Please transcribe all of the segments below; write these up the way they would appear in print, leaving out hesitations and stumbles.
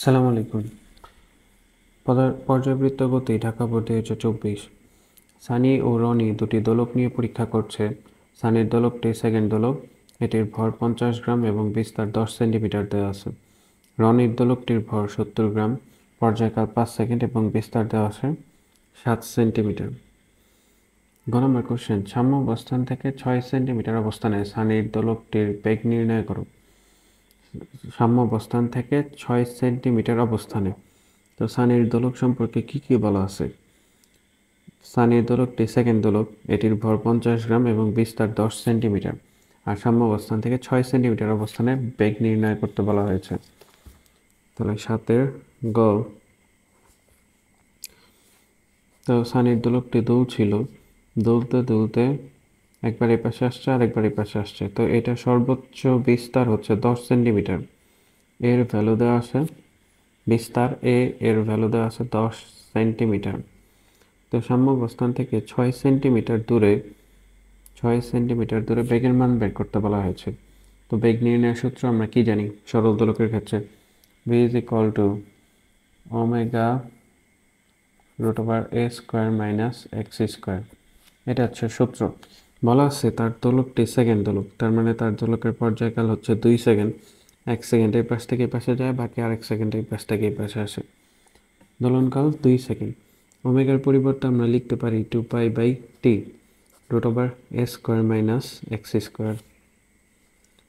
আসসালামু আলাইকুম। পর্যায়বৃত্ত গতি ঢাকা বোর্ড 2024। সানি ও রনি দুটি দোলক নিয়ে পরীক্ষা করছে। সানির দোলকটি সেকেন্ড দোলক, এটির ভর 50 গ্রাম এবং বিস্তার 10 সেন্টিমিটার দেওয়া আছে। রনির দোলকটির ভর 70 গ্রাম, পর্যায়কাল 5 সেকেন্ড এবং বিস্তার দেওয়া আছে 7 সেন্টিমিটার। গ নম্বর কোশ্চেন, সাম্য অবস্থান থেকে 6 সেন্টিমিটার অবস্থানে সানির দোলকটির বেগ নির্ণয় করো। সাম্য অবস্থান থেকে 6 সেন্টিমিটার অবস্থানে, তো সানির দোলক সম্পর্কে কি বলা আছে? সানির দোলকটি সেকেন্ড দোলক, এটির ভর 50 গ্রাম এবং বিস্তার 10 সেন্টিমিটার, আর সাম্য অবস্থান থেকে 6 সেন্টিমিটার অবস্থানে বেগ নির্ণয় করতে বলা হয়েছে। তাহলে 7-এর গ। তো সানির দোলকটি দুলছিল, দুলতে দুলতে একবার এই পাশে আসছে আর একবার এই পাশে আসছে, তো এটা সর্বোচ্চ বিস্তার হচ্ছে 10 সেন্টিমিটার। এর ভ্যালু দেওয়া আছে বিস্তার এর ভ্যালু দেওয়া আছে 10 সেন্টিমিটার। তো সাম্য অবস্থান থেকে 6 সেন্টিমিটার দূরে বেগের মান বের করতে বলা হয়েছে। তো বেগ নির্ণয়ের সূত্র আমরা কি জানি সরল দোলকের ক্ষেত্রে? v is equal to omega root over a square minus x square. এটা হচ্ছে সূত্র। বলা আছে তার দোলকটি সেকেন্ড দোলক, তার মানে তার দোলকের পর্যায়কাল হচ্ছে 2 সেকেন্ড। 1 সেকেন্ড এই পাশ থেকে এই পাশে যায়, বাকি আরেক সেকেন্ড এই পাশ থেকে এই পাশে আসে। দোলনকাল 2 সেকেন্ড। ওমেগার পরিবর্তে আমরা লিখতে পারি 2π/t root over a square minus x square.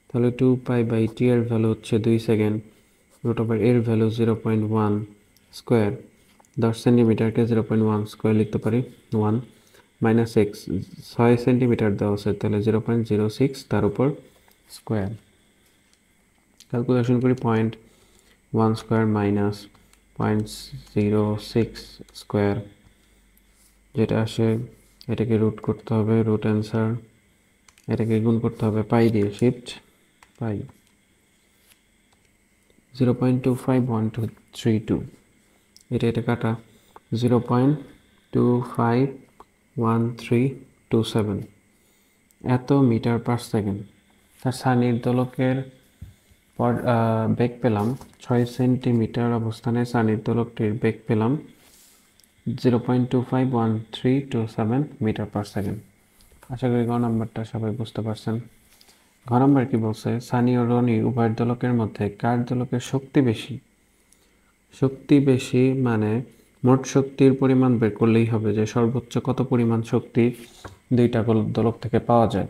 তাহলে 2π/t এর ভ্যালু হচ্ছে 2 সেকেন্ড, রুট ওভার এর ভ্যালু 0.1 স্কোয়ার, 10 সেন্টিমিটারকে 0.1 স্কোয়ার লিখতে পারি 1 মাইনাস এক্স, 6 সেন্টিমিটার দেওয়া আছে, তাহলে 0.06 তার উপর স্কোয়ার। ক্যালকুলেশন করি 0.1 স্কোয়ার মাইনাস 0.06 স্কোয়ার, যেটা আসে এটাকে রুট করতে হবে, রুট অ্যান্সার। এটাকে গুণ করতে হবে পাই দিয়ে, শিফট পাই। 0.251232, এটা কাটা 0.251327 এত মিটার পার সেকেন্ড। তার সানির দোলকের বেগ পেলাম 6 সেন্টিমিটার অবস্থানে সানির দোলকটির বেগ পেলাম 0.251327 মিটার পার সেকেন্ড। আশা করি গ নাম্বারটা সবাই বুঝতে পারছেন। ঘ নাম্বার কি বলছে? সানি ও রনি উভয় দোলকের মধ্যে কার দোলকের শক্তি বেশি? শক্তি বেশি মানে মোট শক্তির পরিমাণ বের করলেই হবে যে সর্বোচ্চ কত পরিমাণ শক্তি দুইটা দোলক থেকে পাওয়া যায়।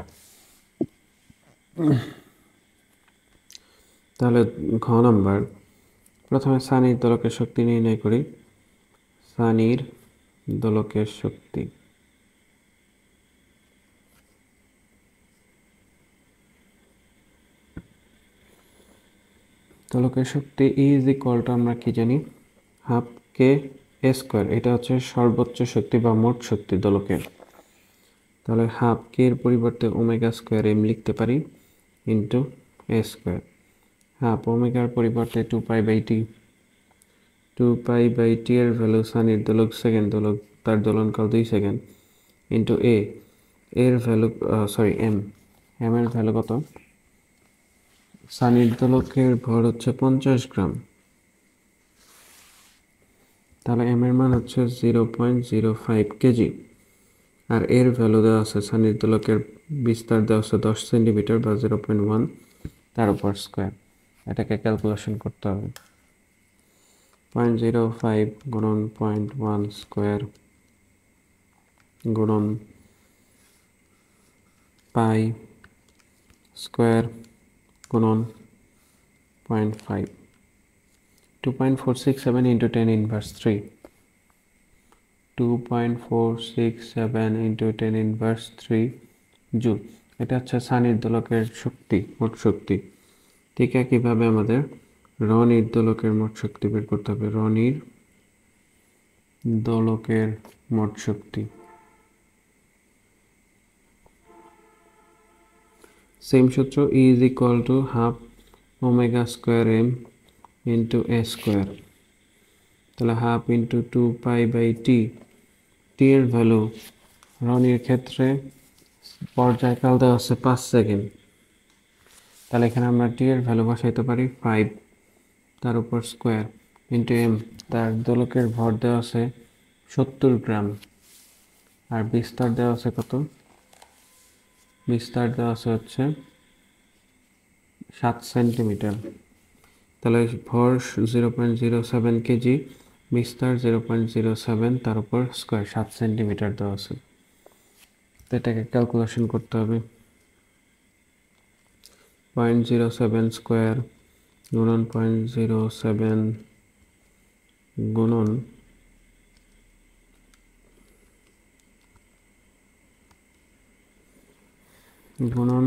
তাহলে ঘ নাম্বার, প্রথমে সানির দোলকের শক্তি নির্ণয় করি। সানির দোলকের শক্তি, দোলকের শক্তি ইজ ইকুয়াল টু আমরা কি জানি, হাফ কে এ স্কোয়ার। এটা হচ্ছে সর্বোচ্চ শক্তি বা মোট শক্তি দোলকের। তাহলে হাফ কে এর পরিবর্তে ওমেগা স্কোয়ার এম লিখতে পারি ইন্টু এ স্কোয়ার। হাফ ওমেগার পরিবর্তে 2π/t, 2π/t এর ভ্যালু সানির দোলক সেকেন্ড দোলক, তার দোলনকাল 2 সেকেন্ড, ইন্টু এর ভ্যালু এম এর ভ্যালু কত? সানির দোলকের ভর হচ্ছে 50 গ্রাম, তাহলে এম এর মান হচ্ছে 0.05 কেজি। আর এর ভ্যালু দেওয়া আছে সানির দোলকের বিস্তার দেওয়া আছে 10 সেন্টিমিটার বা 0.1 তার উপর স্কোয়ার। এটাকে ক্যালকুলেশন করতে হবে। 0.05 গুণন 0.1 স্কোয়ার গুণন পাই স্কোয়ার গুণন 0.5, 2.467 into 10 inverse 3, 2.467 into 10 inverse 3 joule. এটা হচ্ছে সানির দোলকের শক্তি, মোট শক্তি। ঠিক একইভাবে আমাদের রনির দোলকের মোট শক্তি বের করতে হবে। রনির দোলকের মোট শক্তি সেম সূত্র, E is equal to half omega square m into a square। তাহলে হাফ ইন্টু 2π/t, t এর ভ্যালু রনির ক্ষেত্রে পর্যায়কাল দেওয়া আছে 5 সেকেন্ড, তাহলে এখানে আমরা t এর ভ্যালু বসাইতে পারি 5 তার উপর স্কোয়ার ইন্টু এম, তার দোলকের ভর দেওয়া আছে 70 গ্রাম, আর বিস্তার দেওয়া আছে কত? বিস্তার দেওয়া আছে হচ্ছে 7 সেন্টিমিটার। তাহলে ভর 0.07 কেজি, বিস্তার 0.07, তার উপর স্কোয়ার 7 সেন্টিমিটার দেওয়া আছে। তো এটাকে ক্যালকুলেশন করতে হবে। 0.07 স্কোয়ার গুণন 0.07 গুণন গুণন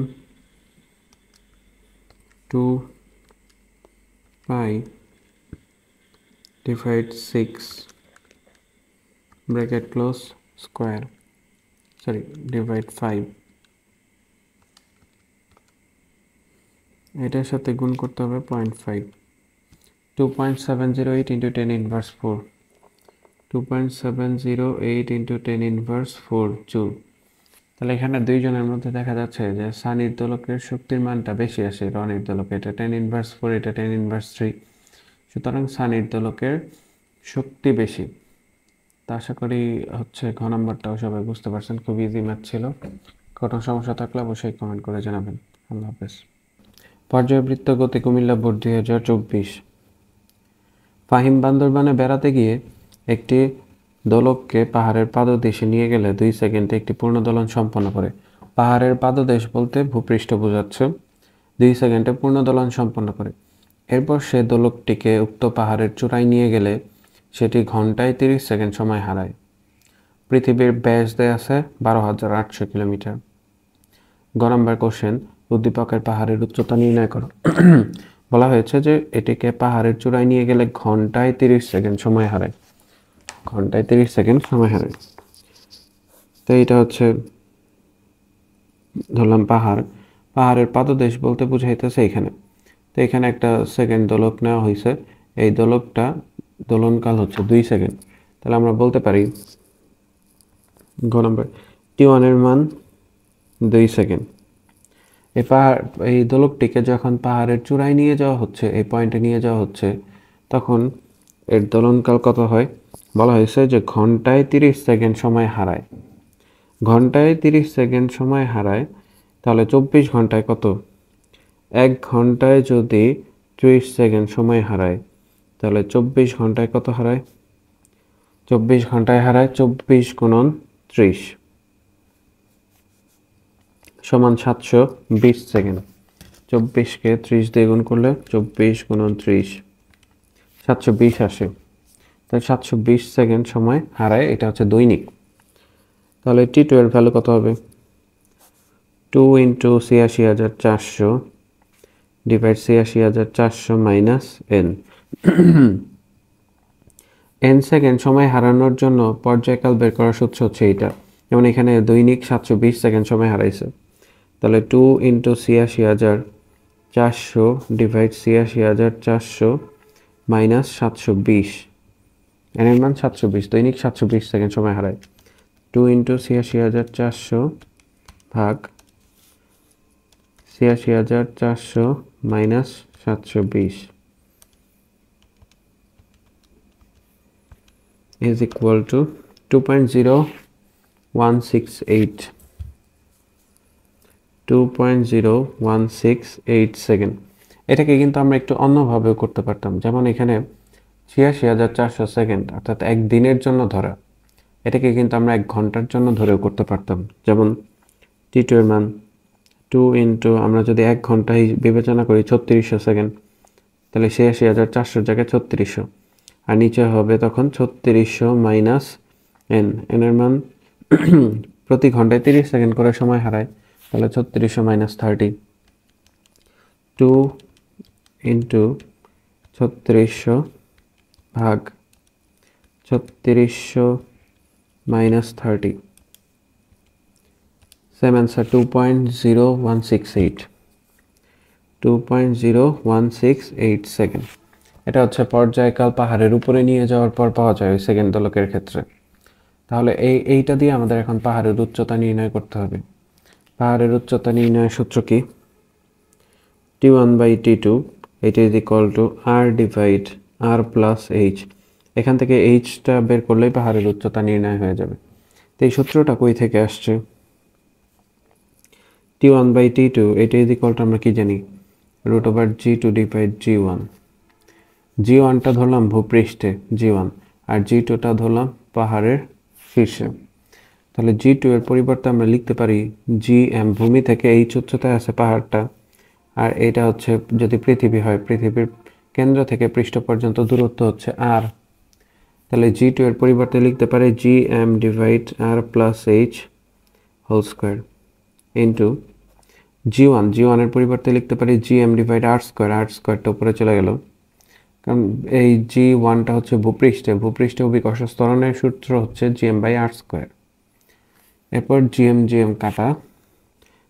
2 পাই divide 6 bracket close square, sorry divide 5, এটার সাথে গুণ করতে হবে 0.5, 2.708 into 10 inverse 4, 2.708 into 10 inverse 4 joule. তাহলে এখানে দুইজনের মধ্যে দেখা যাচ্ছে যে সানির দোলকের শক্তির মানটা বেশি আসে রনির দোলকে, এটা 10 ইনভার্স 4, এটা 10 ইনভার্স 3, সুতরাং সানির দোলকের শক্তি বেশি। তা আশা করি হচ্ছে ঘ নম্বরটাও সবাই বুঝতে পারছেন, খুব ইজি ম্যাথ ছিল। কোনো সমস্যা থাকলে অবশ্যই কমেন্ট করে জানাবেন। আল্লাহ হাফেজ। পর্যায়বৃত্ত গতি কুমিল্লা বোর্ড 2024। ফাহিম বান্দরবানে বেড়াতে গিয়ে একটি দোলককে পাহাড়ের পাদদেশে নিয়ে গেলে 2 সেকেন্ডে একটি পূর্ণ দোলন সম্পন্ন করে। পাহাড়ের পাদদেশ বলতে ভূপৃষ্ঠ বোঝাচ্ছে। 2 সেকেন্ডে পূর্ণ দোলন সম্পন্ন করে। এরপর সে দোলকটিকে উক্ত পাহাড়ের চূড়ায় নিয়ে গেলে সেটি ঘন্টায় 30 সেকেন্ড সময় হারায়। পৃথিবীর ব্যাস দেয় আছে 12,800 কিলোমিটার। গ নম্বর কোশ্চেন, উদ্দীপকের পাহাড়ের উচ্চতা নির্ণয় করো। বলা হয়েছে যে এটিকে পাহাড়ের চূড়ায় নিয়ে গেলে ঘন্টায় 30 সেকেন্ড সময় হারায়, ঘন্টায় 30 সেকেন্ড সময় হারায়। তো এটা হচ্ছে ধরলাম পাহাড়, পাহাড়ের পাদদেশ বলতে বুঝাইতেছে এখানে। তো এখানে একটা সেকেন্ড দোলক নেওয়া হয়েছে, এই দোলকটা দোলনকাল হচ্ছে 2 সেকেন্ড। তাহলে আমরা বলতে পারি গ নম্বর T1 এর মান 2 সেকেন্ড। এই দোলকটিকে যখন পাহাড়ের চূড়ায় নিয়ে যাওয়া হচ্ছে, এই পয়েন্টে নিয়ে যাওয়া হচ্ছে, তখন এর দোলনকাল কত হয়? বলা হয়েছে যে ঘন্টায় 30 সেকেন্ড সময় হারায়। ঘন্টায় 30 সেকেন্ড সময় হারায়, তাহলে 24 ঘন্টায় কত? 1 ঘন্টায় যদি 30 সেকেন্ড সময় হারায়, তাহলে 24 ঘন্টায় কত হারায়? 24 ঘন্টায় হারায় 24 গুণন 30 সমান 720 সেকেন্ড। 24কে 30 দিয়ে গুণ করলে 24 গুণন 30 720 আসে। তাই 720 সেকেন্ড সময় হারায়, এটা হচ্ছে দৈনিক। তাহলে T2 এর ভ্যালু কত হবে? 2 into 86,400 divide 86,400 minus n। n second সময় হারানোর জন্য পর্যায়কাল বের করার সূত্র হচ্ছে এইটা। যেমন এখানে দৈনিক 720 সেকেন্ড সময় হারাইছে, তাহলে 2 ইন্টু 86,400 ডিভাইড 86,400 মাইনাস 720, n এর মান 720, দৈনিক 720 সেকেন্ড সময় হারায়। 2 ইন্টু 86,400 ভাগ 86,400 minus 720 is equal to 2.0168 2.0168 second. এটাকে কিন্তু আমরা একটু অন্যভাবেও করতে পারতাম, যেমন এখানে 86,400 সেকেন্ড অর্থাৎ এক দিনের জন্য ধরা, এটাকে কিন্তু আমরা 1 ঘন্টার জন্য ধরেও করতে পারতাম। যেমন T2 এর মান 2 ইন্টু, আমরা যদি 1 ঘন্টায় বিবেচনা করি 3600 সেকেন্ড, তাহলে 86,400 জায়গায় 3600, আর নিচে হবে তখন 3600 মাইনাস n, n এর মান প্রতি ঘন্টায় 30 সেকেন্ড করে সময় হারায়, তাহলে 3600 মাইনাস 30, 2 ইন্টু 3600 ভাগ 3600 মাইনাস 30, সেম অ্যান্সার 2.0168 2.0168 সেকেন্ড। এটা হচ্ছে পর্যায়কাল পাহাড়ের উপরে নিয়ে যাওয়ার পর পাওয়া যায় ওই সেকেন্ড দোলকের ক্ষেত্রে। তাহলে এইটা দিয়ে আমাদের এখন পাহাড়ের উচ্চতা নির্ণয় করতে হবে। পাহাড়ের উচ্চতা নির্ণয়ের সূত্র কি? T1 বাই T2, এটা is equal to R divide r plus h, এখান থেকে এইচটা বের করলেই পাহাড়ের উচ্চতা নির্ণয় হয়ে যাবে। তো এই সূত্রটা কই থেকে আসছে? T1/T2 এটা ইজ ইকুয়াল টু আমরা কি জানি, √G2 ডিভাইড G1। G1টা ধরলাম ভূপৃষ্ঠে G1, আর G2টা ধরলাম পাহাড়ের শীর্ষে। তাহলে G2 এর পরিবর্তে আমরা লিখতে পারি GM, ভূমি থেকে এইচ উচ্চতায় আছে পাহাড়টা, আর এটা হচ্ছে যদি পৃথিবী হয়, পৃথিবীর কেন্দ্র থেকে পৃষ্ঠ পর্যন্ত দূরত্ব হচ্ছে r। তাহলে G2 এর পরিবর্তে লিখতে পারি GM divide r plus H whole square into G1 এর পরিবর্তে লিখতে পারি GM ডিভাইড r স্কোয়ারটা উপরে চলে গেল, কারণ এই G1টা হচ্ছে ভূপৃষ্ঠে অভিকর্ষ ত্বরণের সূত্র হচ্ছে GM/r স্কোয়ার। এরপর GM কাটা,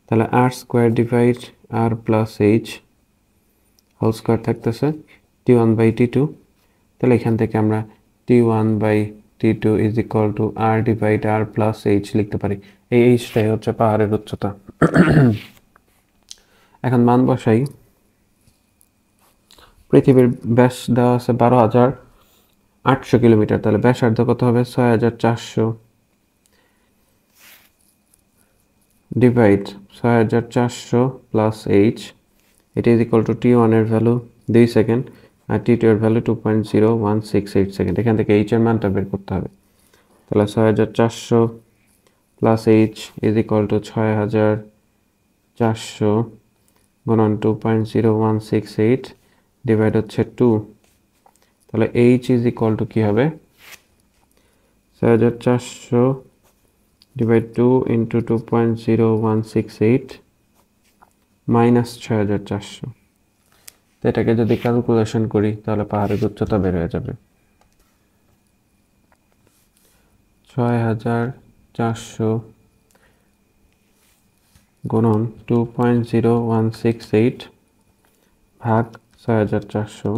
তাহলে r square divide r plus H whole square থাকতেছে T1/T2। তাহলে এখান থেকে আমরা T1/T2 is equal to r divide r plus h লিখতে পারি। এই এইচটাই হচ্ছে পাহাড়ের উচ্চতা। এখন মান বসাই। পৃথিবীর ব্যাস দেওয়া আছে 12,800 কিলোমিটার, তাহলে ব্যাসার্ধ কত হবে 6,400 ডিভাইড 6,400 প্লাস এইচ, এটা ইজ ইকুয়াল টু T1 এর ভ্যালু 2 সেকেন্ড আর T2 এর ভ্যালু 2.0168 সেকেন্ড। এখান থেকে এইচ এর মানটা বের করতে হবে। তাহলে 6,400 plus H is equal two 6,400 গুণন 2.0168 ডিভাইড হচ্ছে 2। তাহলে এইচ ইজ ইকুয়াল টু কী হবে 6,400 ডিভাইড 2 ইন্টু 2.0168 মাইনাস 6,400। তো এটাকে যদি ক্যালকুলেশন করি তাহলে পাহাড়ের উচ্চতা বের হয়ে যাবে 6,400 গুণন 2.0168 ভাগ 6,400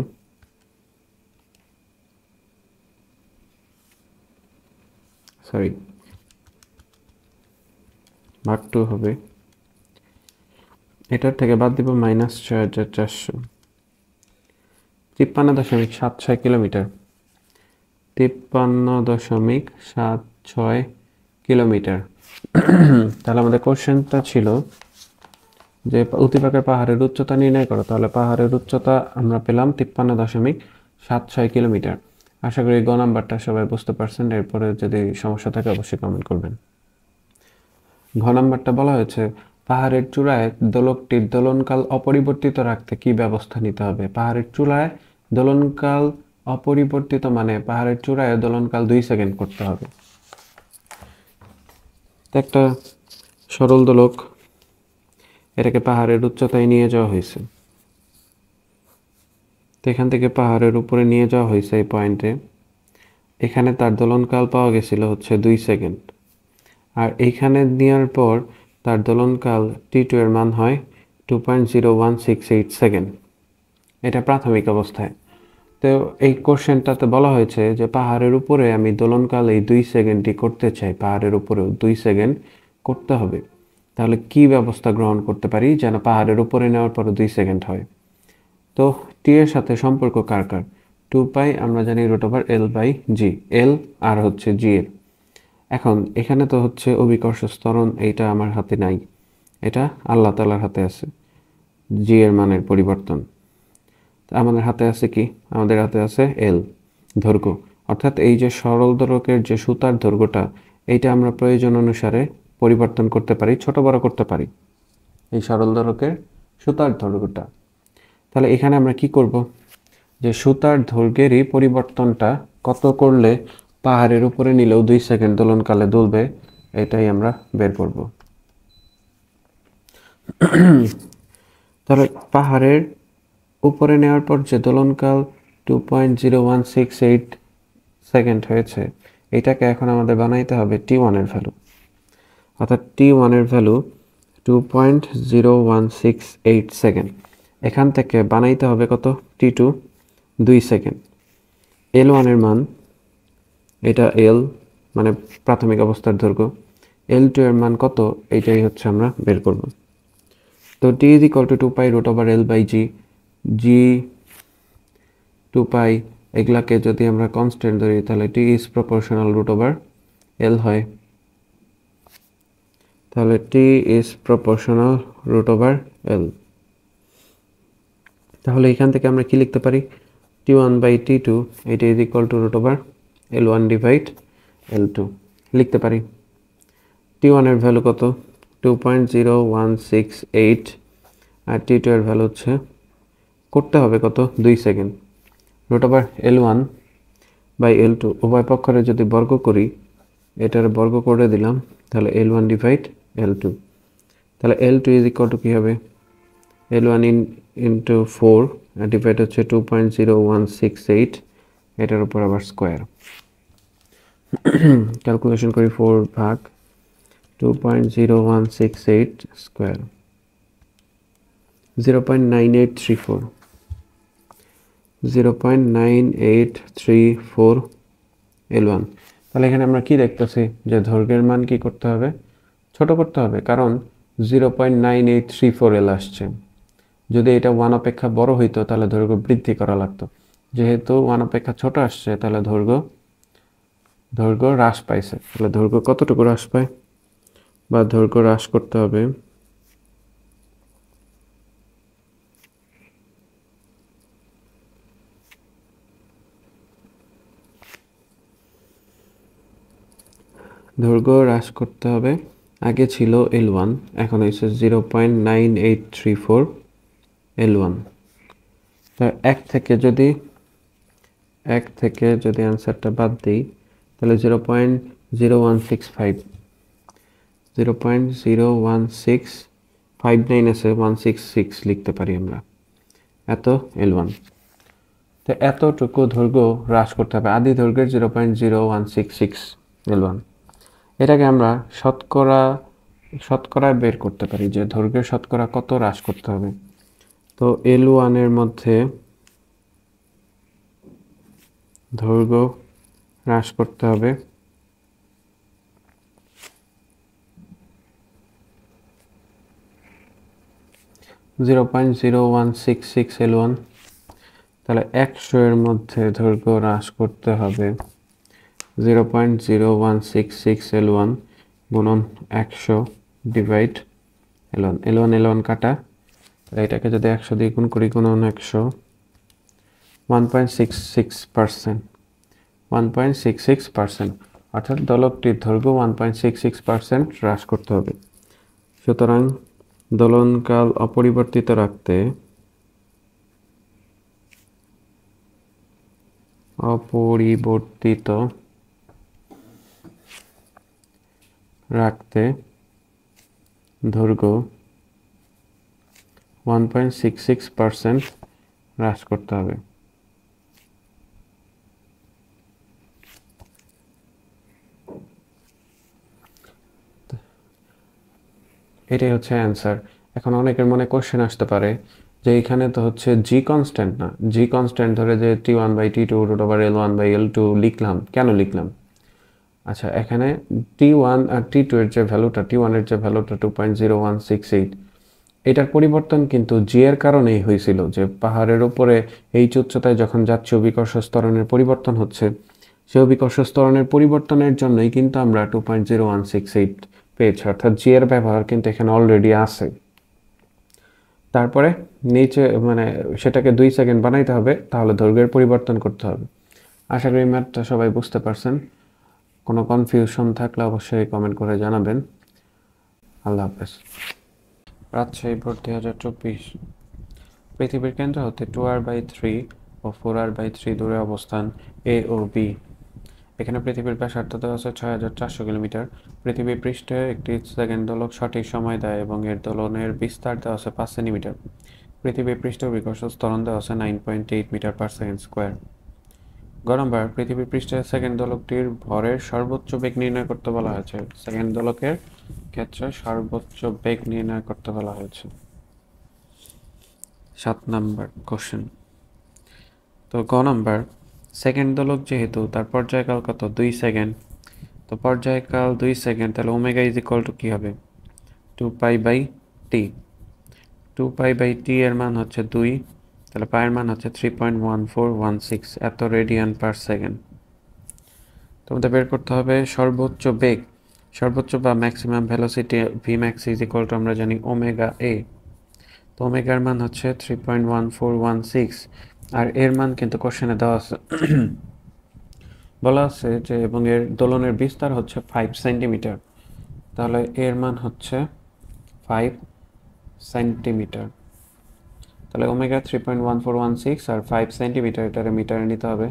ভাগ 2 হবে, এটার থেকে বাদ দিব মাইনাস 6,400, 53.76 কিলোমিটার, 53.76 কিলোমিটার। তাহলে আমাদের কোশ্চেনটা ছিল যে উদ্দীপকের পাহাড়ের উচ্চতা নির্ণয় করো। তাহলে পাহাড়ের উচ্চতা আমরা পেলাম 53.76 কিলোমিটার। আশা করি গ নাম্বারটা সবাই বুঝতে পারছেন। এরপরে যদি সমস্যা থাকে অবশ্যই কমেন্ট করবেন। ঘ নাম্বারটা বলা হয়েছে পাহাড়ের চূড়ায় দোলকটির দোলনকাল অপরিবর্তিত রাখতে কি ব্যবস্থা নিতে হবে। পাহাড়ের চূড়ায় দোলনকাল অপরিবর্তিত মানে পাহাড়ের চূড়ায় দোলনকাল 2 সেকেন্ড করতে হবে। একটা সরল দোলক, এটাকে পাহাড়ের উচ্চতায় নিয়ে যাওয়া হয়েছে। তো এখান থেকে পাহাড়ের উপরে নিয়ে যাওয়া হয়েছে এই পয়েন্টে। এখানে তার দোলনকাল পাওয়া গেছিল হচ্ছে 2 সেকেন্ড, আর এইখানে নেওয়ার পর তার দোলনকাল T2 এর মান হয় 2.0168 সেকেন্ড। এটা প্রাথমিক অবস্থায়। তো এই কোশ্চেনটাতে বলা হয়েছে যে পাহাড়ের উপরে আমি দোলনকাল এই 2 সেকেন্ডই করতে চাই, পাহাড়ের উপরেও 2 সেকেন্ড করতে হবে। তাহলে কি ব্যবস্থা গ্রহণ করতে পারি যেন পাহাড়ের উপরে নেওয়ার পরে 2 সেকেন্ড হয়। তো টি এর সাথে সম্পর্ক কার কার, 2π আমরা জানি √L/g, L আর হচ্ছে g এর। এখন এখানে তো হচ্ছে অভিকর্ষ ত্বরণ, এইটা আমার হাতে নাই, এটা আল্লাহ তাআলার হাতে আছে g এর মানের পরিবর্তন। আমাদের হাতে আছে কি, আমাদের হাতে আছে L দৈর্ঘ্য, অর্থাৎ এই যে সরল দোলকের যে সুতার দৈর্ঘ্যটা এইটা আমরা প্রয়োজন অনুসারে পরিবর্তন করতে পারি, ছোট বড় করতে পারি এই সরল দোলকের সুতার দৈর্ঘ্যটা। তাহলে এখানে আমরা কি করব, যে সুতার দৈর্ঘ্যেরই পরিবর্তনটা কত করলে পাহাড়ের উপরে নিলেও 2 সেকেন্ড দোলনকালে দুলবে, এটাই আমরা বের করব। তাহলে পাহাড়ের উপরে নেওয়ার পর যে দোলনকাল 2.0168 সেকেন্ড হয়েছে, এটাকে এখন আমাদের বানাইতে হবে T1 এর ভ্যালু, অর্থাৎ T1 এর ভ্যালু 2.0168 সেকেন্ড। এখান থেকে বানাইতে হবে কত, T2 2 সেকেন্ড। L1 এর মান, এটা L মানে প্রাথমিক অবস্থার দৈর্ঘ্য, L2 এর মান কত এইটাই হচ্ছে আমরা বের করব। তো T = 2π √L/g, g 2π এগুলাকে যদি আমরা কনস্ট্যান্ট ধরি তাহলে t is proportional root over l হয়। তাহলে t is proportional root over l. তাহলে এখান থেকে আমরা কি লিখতে পারি, T1/T2 এটা is equal to root over L1 divide L2 লিখতে পারি। T1 এর ভ্যালু কত, 2.0168 আর T2 এর ভ্যালু হচ্ছে করতে হবে কত 2 সেকেন্ড। রুট ওভার L1/L2 উভয় পক্ষরে যদি বর্গ করি, এটার বর্গ করে দিলাম, তাহলে L1 ডিভাইড L2। তাহলে L2 ইজ ইকুয়াল টু কী হবে, L1 ইন্টু 4 ডিভাইড হচ্ছে 2.0168, এটার উপর আবার স্কোয়ার। ক্যালকুলেশন করি, 4 ভাগ 2.0168 স্কোয়ার 0.9834 0.9834 L1। তাহলে এখানে আমরা কি দেখতেছি যে দৈর্ঘ্যের মান কি করতে হবে, ছোট করতে হবে, কারণ 0.9834 L আসছে। যদি এটা 1 অপেক্ষা বড় হইতো তাহলে দৈর্ঘ্য বৃদ্ধি করা লাগতো, যেহেতু 1 অপেক্ষা ছোট আসছে তাহলে দৈর্ঘ্য হ্রাস পাইছে। তাহলে দৈর্ঘ্য কতটুকু হ্রাস পায়, বা দৈর্ঘ্য হ্রাস করতে হবে আগে ছিল L1, এখন হয়েছে 0.9834 L1। তো এক থেকে যদি অ্যান্সারটা বাদ দিই তাহলে 0.0165 আছে, 166 লিখতে পারি আমরা, এত L1। তো এতটুকু দৈর্ঘ্য হ্রাস করতে হবে, আদি দৈর্ঘ্যের 0.0166 L1। এটাকে আমরা শতকরা বের করতে পারি যে দৈর্ঘ্যের শতকরা কত হ্রাস করতে হবে। তো L1 এর মধ্যে দৈর্ঘ্য হ্রাস করতে হবে 0.0166 L1। তাহলে 100 এর মধ্যে দৈর্ঘ্য হ্রাস করতে হবে 0.0166 L1 গুণন 100 ডিভাইড L1। L1 কাটা, এটাকে যদি 100 দিয়ে গুণ করি, গুণন 100, 1.66%, অর্থাৎ দোলকটির দৈর্ঘ্য 1.66% হ্রাস করতে হবে। সুতরাং দোলনকাল অপরিবর্তিত রাখতে দৈর্ঘ্য 1.66% হ্রাস করতে হবে। এটাই হচ্ছে অ্যান্সার। এখন অনেকের মনে কোশ্চেন আসতে পারে যে এখানে তো হচ্ছে জি কনস্ট্যান্ট না, জি কনস্ট্যান্ট ধরে যে T1/T2 রুট ওভার L1/L2 লিখলাম, কেন লিখলাম? আচ্ছা, এখানে T1 আর T2 এর যে ভ্যালুটা, T1 এর যে ভ্যালুটা 2.0168, এটার পরিবর্তন কিন্তু জি এর কারণেই হয়েছিল, যে পাহাড়ের উপরে এই উচ্চতায় যখন যাচ্ছে অভিকর্ষ ত্বরণের পরিবর্তন হচ্ছে, সেই অভিকর্ষ ত্বরণের পরিবর্তনের জন্যই কিন্তু আমরা 2.0168 পেয়েছি, অর্থাৎ জি এর ব্যবহার কিন্তু এখানে অলরেডি আছে। তারপরে নিচে সেটাকে 2 সেকেন্ড বানাইতে হবে, তাহলে দৈর্ঘ্যের পরিবর্তন করতে হবে। আশা করি ম্যাথটা সবাই বুঝতে পারছেন। কোনো কনফিউশন থাকলে অবশ্যই কমেন্ট করে জানাবেন। আল্লাহ হাফেজ। রাজশাহী বোর্ড 2024। পৃথিবীর কেন্দ্র হতে 2r/3 ও 4r/3 দূরে অবস্থান এ ও বি। এখানে পৃথিবীর ব্যাসার্ধ দেওয়া আছে 6400 কিলোমিটার। পৃথিবী পৃষ্ঠে একটি সেকেন্ড দোলক সঠিক সময় দেয় এবং এর দোলনের বিস্তার দেওয়া আছে 5 সেন্টিমিটার। পৃথিবী পৃষ্ঠে অভিকর্ষ ত্বরণ দেওয়া আছে 9.8 মিটার পার সেকেন্ড স্কোয়ার। গ নম্বর, পৃথিবী পৃষ্ঠে সেকেন্ড দোলকটির ভরের সর্বোচ্চ বেগ নির্ণয় করতে বলা হয়েছে। সেকেন্ড দোলকের ক্ষেত্রে সর্বোচ্চ বেগ নির্ণয় করতে বলা হয়েছে। 7 নম্বর কোশ্চেন। তো গ নম্বর, সেকেন্ড দোলক যেহেতু তার পর্যায়কাল কত, 2 সেকেন্ড। তো পর্যায়কাল 2 সেকেন্ড, তাহলে ওমেগা ইজ ইকুয়াল টু কী হবে, 2π/t। 2π/t এর মান হচ্ছে 2, তাহলে পায়ের মান হচ্ছে 3.1416 এত রেডিয়ান পার সেকেন্ড। তোমাদের বের করতে হবে সর্বোচ্চ বেগ, সর্বোচ্চ বা maximum velocity V max is equal to আমরা জানি ওমেগা এ। তো ওমেগার মান হচ্ছে 3.1416, আর এর মান কিন্তু কোশ্চেনে দেওয়া আছে। বলা আছে যে এবং এর দোলনের বিস্তার হচ্ছে 5 সেন্টিমিটার, তাহলে এর মান হচ্ছে 5 সেন্টিমিটার। তাহলে ওমেগা 3.1416 আর 5 সেন্টিমিটার, এটারে মিটারে নিতে হবে।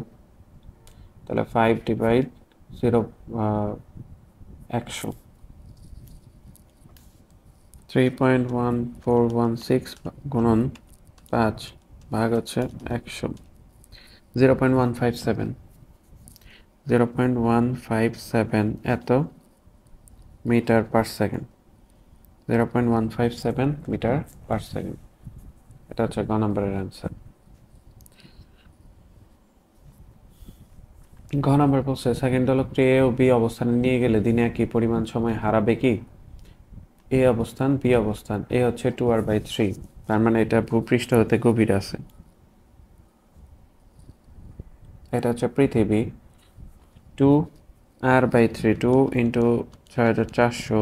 তাহলে 5 ডিভাইড 0 100, 3.1416 গুণন 5 ভাগ হচ্ছে 100, 0.157, 0.157 এত metre per second, 0.157 metre per second. এটা হচ্ছে গ নম্বরের অ্যান্সার। ঘ নম্বর বলছে সেকেন্ড দোলকটি এ ও বি অবস্থানে নিয়ে গেলে দিনে একই পরিমাণ সময় হারাবে কি? এ অবস্থান, বি অবস্থান, এ হচ্ছে 2r/3, তার মানে এটা ভূপৃষ্ঠ হতে গভীর আছে। এটা হচ্ছে পৃথিবী, 2r/3, 2 ইন্টু 6400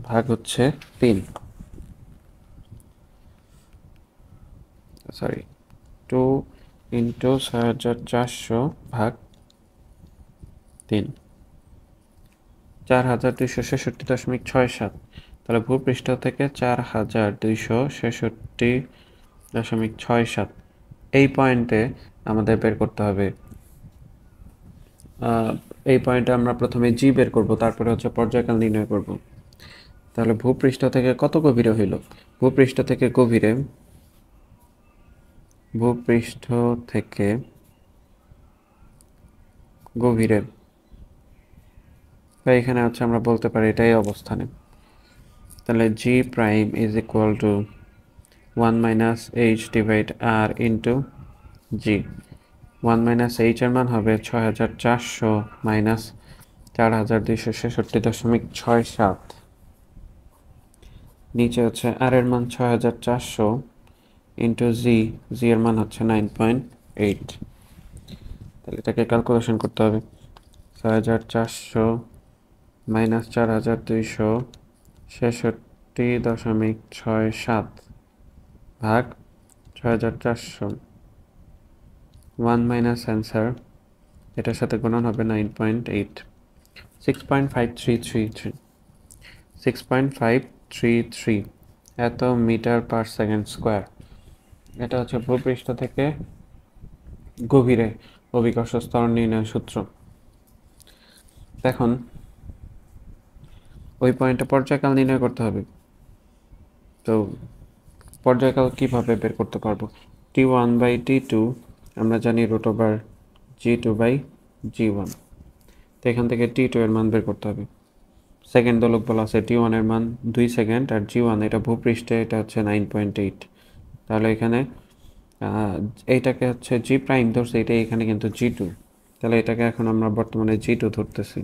ভাগ হচ্ছে 3, সরি 2 ইন্টু 6400 ভাগ 3, 4266.67। তাহলে ভূপৃষ্ঠ থেকে 4266.67 এই পয়েন্টে আমাদের বের করতে হবে। এই পয়েন্টে আমরা প্রথমে জি বের করব, তারপরে হচ্ছে পর্যায়কাল নির্ণয় করব। তাহলে ভূপৃষ্ঠ থেকে কত গভীরে হইল? ভূপৃষ্ঠ থেকে গভীরে, ভূপৃষ্ঠ থেকে গভীরে, বা এখানে হচ্ছে আমরা বলতে পারি এটাই অবস্থানে। তাহলে G prime is equal to 1 minus H divide R into G. 1 minus H এর মান হবে 6400 মাইনাস 4266.67। নিচে হচ্ছে আর এর মান 6400 ইন্টু জি, জি এর মান হচ্ছে 9.8। তাহলে এটাকে ক্যালকুলেশন করতে হবে। 6400 মাইনাস 4266.67 ভাগ 6400, 1 মাইনাস অ্যান্সার, এটার সাথে গুণন হবে 9.8, 6.5333, 6.533 এত মিটার পার সেকেন্ড স্কোয়ার। এটা হচ্ছে ভূপৃষ্ঠ থেকে গভীরে অভিকর্ষ স্তর নির্ণয়ের সূত্র। এখন ওই পয়েন্টে পর্যায়কাল নির্ণয় করতে হবে। তো পর্যায়কাল কিভাবে বের করতে পারবো? T1/T2 আমরা জানি √G2/G1। তো এখান থেকে T2 এর মান বের করতে হবে। সেকেন্ড দোলক বলা আছে T1 এর মান 2 সেকেন্ড, আর G1 এটা ভূপৃষ্ঠে, এটা হচ্ছে 9.8। তাহলে এখানে এইটাকে হচ্ছে জি প্রাইম ধরছে, এটা এখানে কিন্তু G2, তাহলে এটাকে এখন আমরা বর্তমানে G2 ধরতেছি।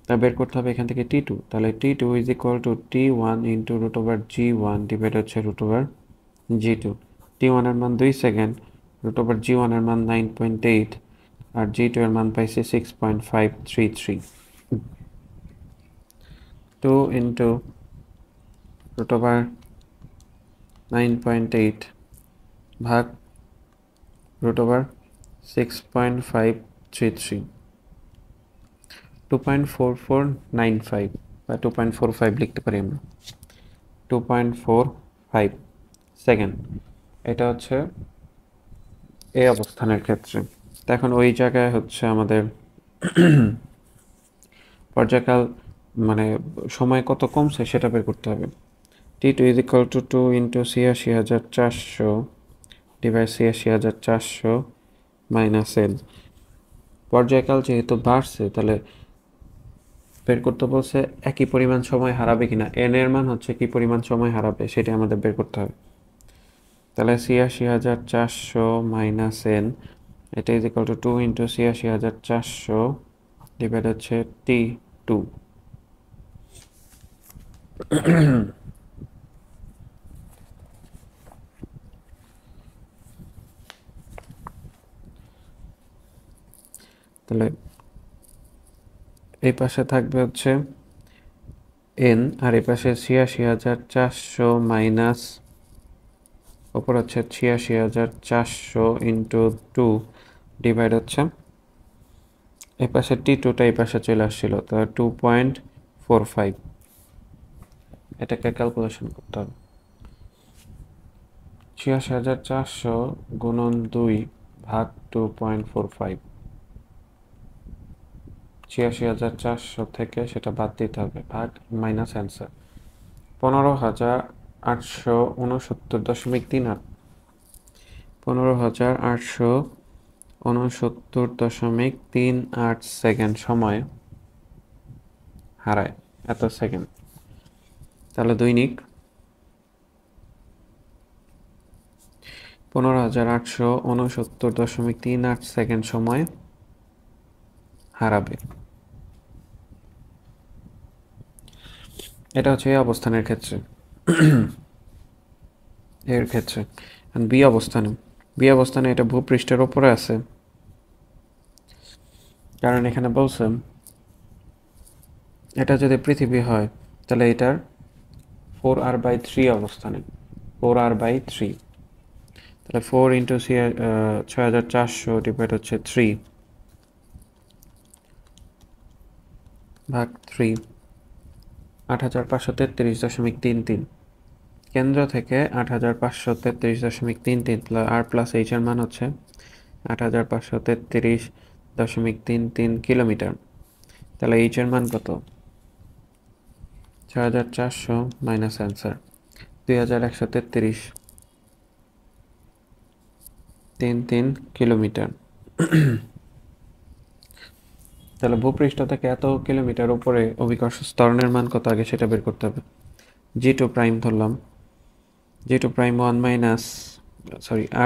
তা বের করতে হবে এখান থেকে T2। তাহলে T2 is equal two T1 into √G1 divide হচ্ছে √G2। T1 এর মান 2 সেকেন্ড, √G1 এর মান 9.8, আর G2 এর মান পাইছি 6.533। 2 ইন্টু √9.8 ভাগ √6.533, 2.4495 বা 2.45 লিখতে পারি আমরা, 2.45 সেকেন্ড। এটা হচ্ছে এই অবস্থানের ক্ষেত্রে। তো এখন ওই জায়গায় হচ্ছে আমাদের পর্যায়কাল মানে সময় কত কমছে সেটা বের করতে হবে। T2 is equal to 2 into 86,400 divide 86,400 minus L. পর্যায়কাল যেহেতু বাড়ছে, তাহলে বের করতে বলছে একই পরিমাণ সময় হারাবে কিনা, এন এর মান হচ্ছে কি পরিমাণ সময় হারাবে সেটা আমাদের বের করতে হবে। তাহলে 86,400 মাইনাস এন, এটা is equal to 2 into 86,400 divide হচ্ছে T2। তাহলে এই পাশে থাকবে হচ্ছে n, আর এই পাশে ৮৬,৪০০ মাইনাস ওপর হচ্ছে ৮৬,৪০০ ইন্টু 2 ডিভাইড হচ্ছে এই পাশে T2টা এই পাশে চলে আসছিল, তো 2.45। এটাকে ক্যালকুলেশন করতে হবে। ৮৬,৪০০ গুণন 2 ভাগ 2.45। ৮৬,৪০০ থেকে সেটা বাদ দিতে হবে, ভাগ মাইনাস অ্যান্সার 15,869.38। 15,869.38 সেকেন্ড সময় হারায়, এত সেকেন্ড। তাহলে দৈনিক 15,869.38 সেকেন্ড সময় হারাবে। এটা হচ্ছে এই অবস্থানের ক্ষেত্রে। এর ক্ষেত্রে বি অবস্থানে এটা ভূপৃষ্ঠের উপরে আছে, কারণ এখানে বলছে এটা যদি পৃথিবী হয় তাহলে এটার 4r/3 অবস্থানে, 4r/3। তাহলে 4 ইন্টু 6,400 ডিভাইড হচ্ছে 3 ভাগ 3, 8,533.33। কেন্দ্র থেকে 8,533.33 আর প্লাস এইচ এর মান হচ্ছে 8,533.33 কিলোমিটার। তাহলে এইচ এর মান কত? 6,400 মাইনাস অ্যান্সার 2,133.33 কিলোমিটার। তাহলে ভূপৃষ্ঠ থেকে এত কিলোমিটার উপরে অভিকর্ষ ত্বরণের মান কত আগে সেটা বের করতে হবে। G2 প্রাইম ধরলাম, G2 prime 1 minus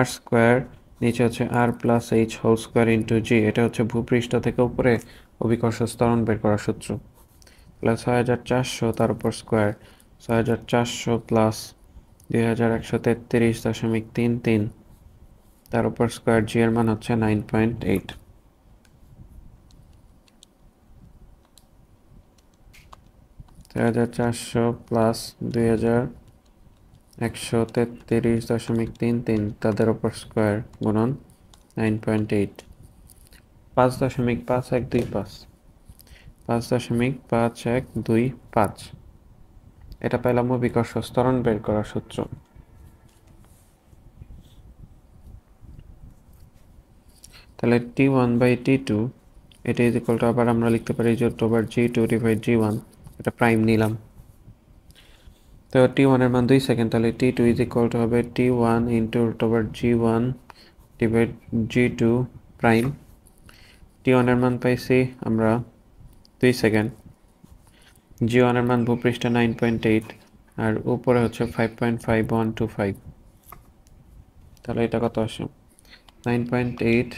r square, নিচে হচ্ছে r plus H whole square into G. এটা হচ্ছে ভূপৃষ্ঠ থেকে উপরে অভিকর্ষ ত্বরণ বের করার সূত্র। প্লাস 6,400 তার উপর স্কোয়ার, 6,400 প্লাস 2,133.33 তার উপর স্কোয়ার, জি এর মান হচ্ছে 9.8। 6,400 প্লাস 2,133.33 তাদের উপর স্কোয়ার গুণন 9.8, 5.5125, 5.5125। এটা পেলাম অভিকর্ষ ত্বরণ বের করার সূত্র। তাহলে T1/T2 এটা ইজ ইকুয়াল টু, আবার আমরা লিখতে পারি √G2 ডিভাইড G1, এটা প্রাইম নিলাম। তো T1 এর মান 2 সেকেন্ড, তাহলে T2 ইজ ইকুয়াল টু হবে T1 into √G1 divide G2 prime. T1 এর মান পাইছি আমরা 2 সেকেন্ড, G1 এর মান ভূপৃষ্ঠে 9.8 আর উপরে হচ্ছে 5.5125। তাহলে এটা কত আসে? 9.8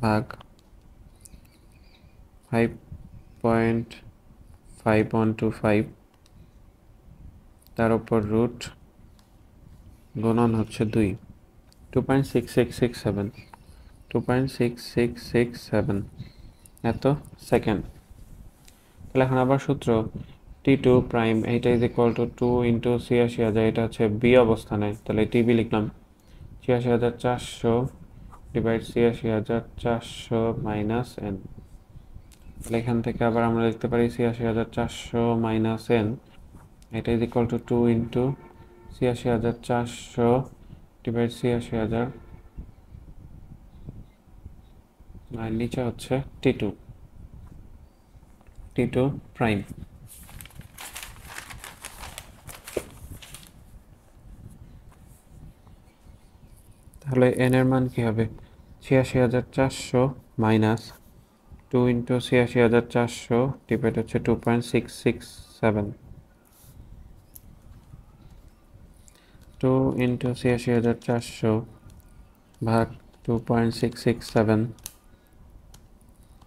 ভাগ 5.5125 তার উপর রুট গুণন হচ্ছে 2, 2.6667, 2.6667 এত সেকেন্ড। তাহলে এখন আবার সূত্র T2 প্রাইম এইটা ইজ ইকুয়াল টু 2 ইন্টু 86,000, এটা হচ্ছে বি অবস্থানে, তাহলে টিবি লিখলাম 86,400 ডিভাইড 86,400 মাইনাস এন। তাহলে এখান থেকে আবার আমরা লিখতে পারি 86,400 মাইনাস এন, এটা is equal to 2 into 86,400 divide 86,000 আর নিচে হচ্ছে T2 প্রাইম। তাহলে এন এর মান কি হবে? 86,400 মাইনাস 2 ইন্টু 86,400 ডিভাইড হচ্ছে 2.667, 2 ইন্টু 86,400 ভাগ 2.667,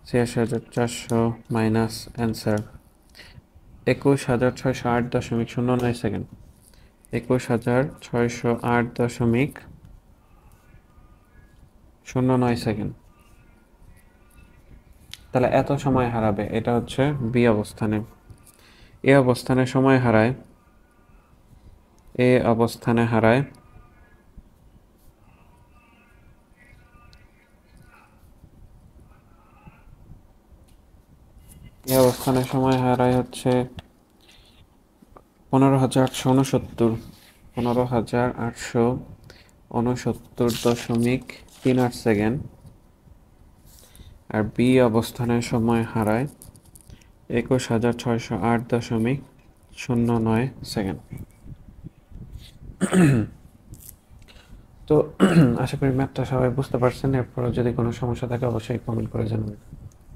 86,400 মাইনাস অ্যান্সার 21,608.09 সেকেন্ড, 21,608.09 সেকেন্ড। তাহলে এত সময় হারাবে, এটা হচ্ছে বি অবস্থানে। এ অবস্থানে সময় হারায়, এ অবস্থানে হারায় এ অবস্থানে সময় হারায় হচ্ছে 15,869, 15,869.38 সেকেন্ড। আর বি অবস্থানে সময় হারায় 21,608.09 সেকেন্ড। তো আশা করি ম্যাথটা সবাই বুঝতে পারছেন। এরপর যদি কোনো সমস্যা থাকে অবশ্যই কমেন্ট করে জানাবেন।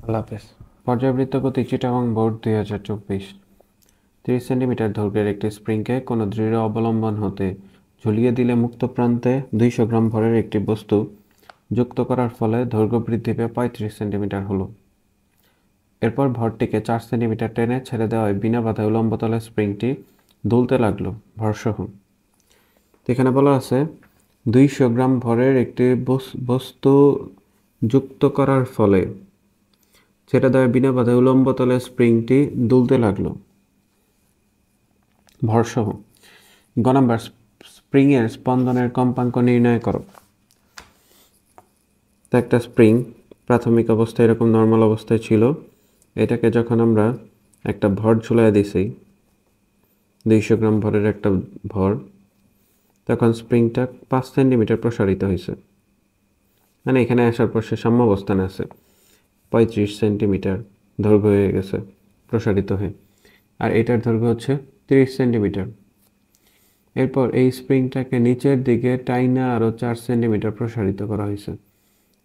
আল্লাহ হাফেজ। পর্যায়বৃত্ত গতি চিটাগং বোর্ড 2024। 30 সেন্টিমিটার দৈর্ঘ্যের একটি স্প্রিংকে কোনো দৃঢ় অবলম্বন হতে ঝুলিয়ে দিলে মুক্ত প্রান্তে 200 গ্রাম ভরের একটি বস্তু যুক্ত করার ফলে দৈর্ঘ্য বৃদ্ধি পেয়ে 35 সেন্টিমিটার হলো। এরপর ভরটিকে 4 সেন্টিমিটার টেনে ছেড়ে দেওয়ায় বিনা বাধায় উলম্ব তলে স্প্রিংটি দুলতে লাগলো ভরসহ। এখানে বলা আছে 200 গ্রাম ভরের একটি বস্তু যুক্ত করার ফলে ছেড়ে দেওয়ায় বিনা বাধায় উলম্ব তলে স্প্রিংটি দুলতে লাগলো ভরসহ। গ নাম্বার, স্প্রিংয়ের স্পন্দনের কম্পাঙ্ক নির্ণয় করো। তো একটা স্প্রিং প্রাথমিক অবস্থায় এরকম নর্মাল অবস্থায় ছিল, এটাকে যখন আমরা একটা ভর ঝুলাই দিছি, 200 গ্রাম ভরের একটা ভর, তখন স্প্রিংটা 5 সেন্টিমিটার প্রসারিত হয়েছে। মানে এখানে আসার পর সে সাম্য অবস্থানে আছে, 35 সেন্টিমিটার দৈর্ঘ্য হয়ে গেছে প্রসারিত হয়ে, আর এটার দৈর্ঘ্য হচ্ছে 30 সেন্টিমিটার। এরপর এই স্প্রিংটাকে নিচের দিকে টাইনা আরও 4 সেন্টিমিটার প্রসারিত করা হয়েছে।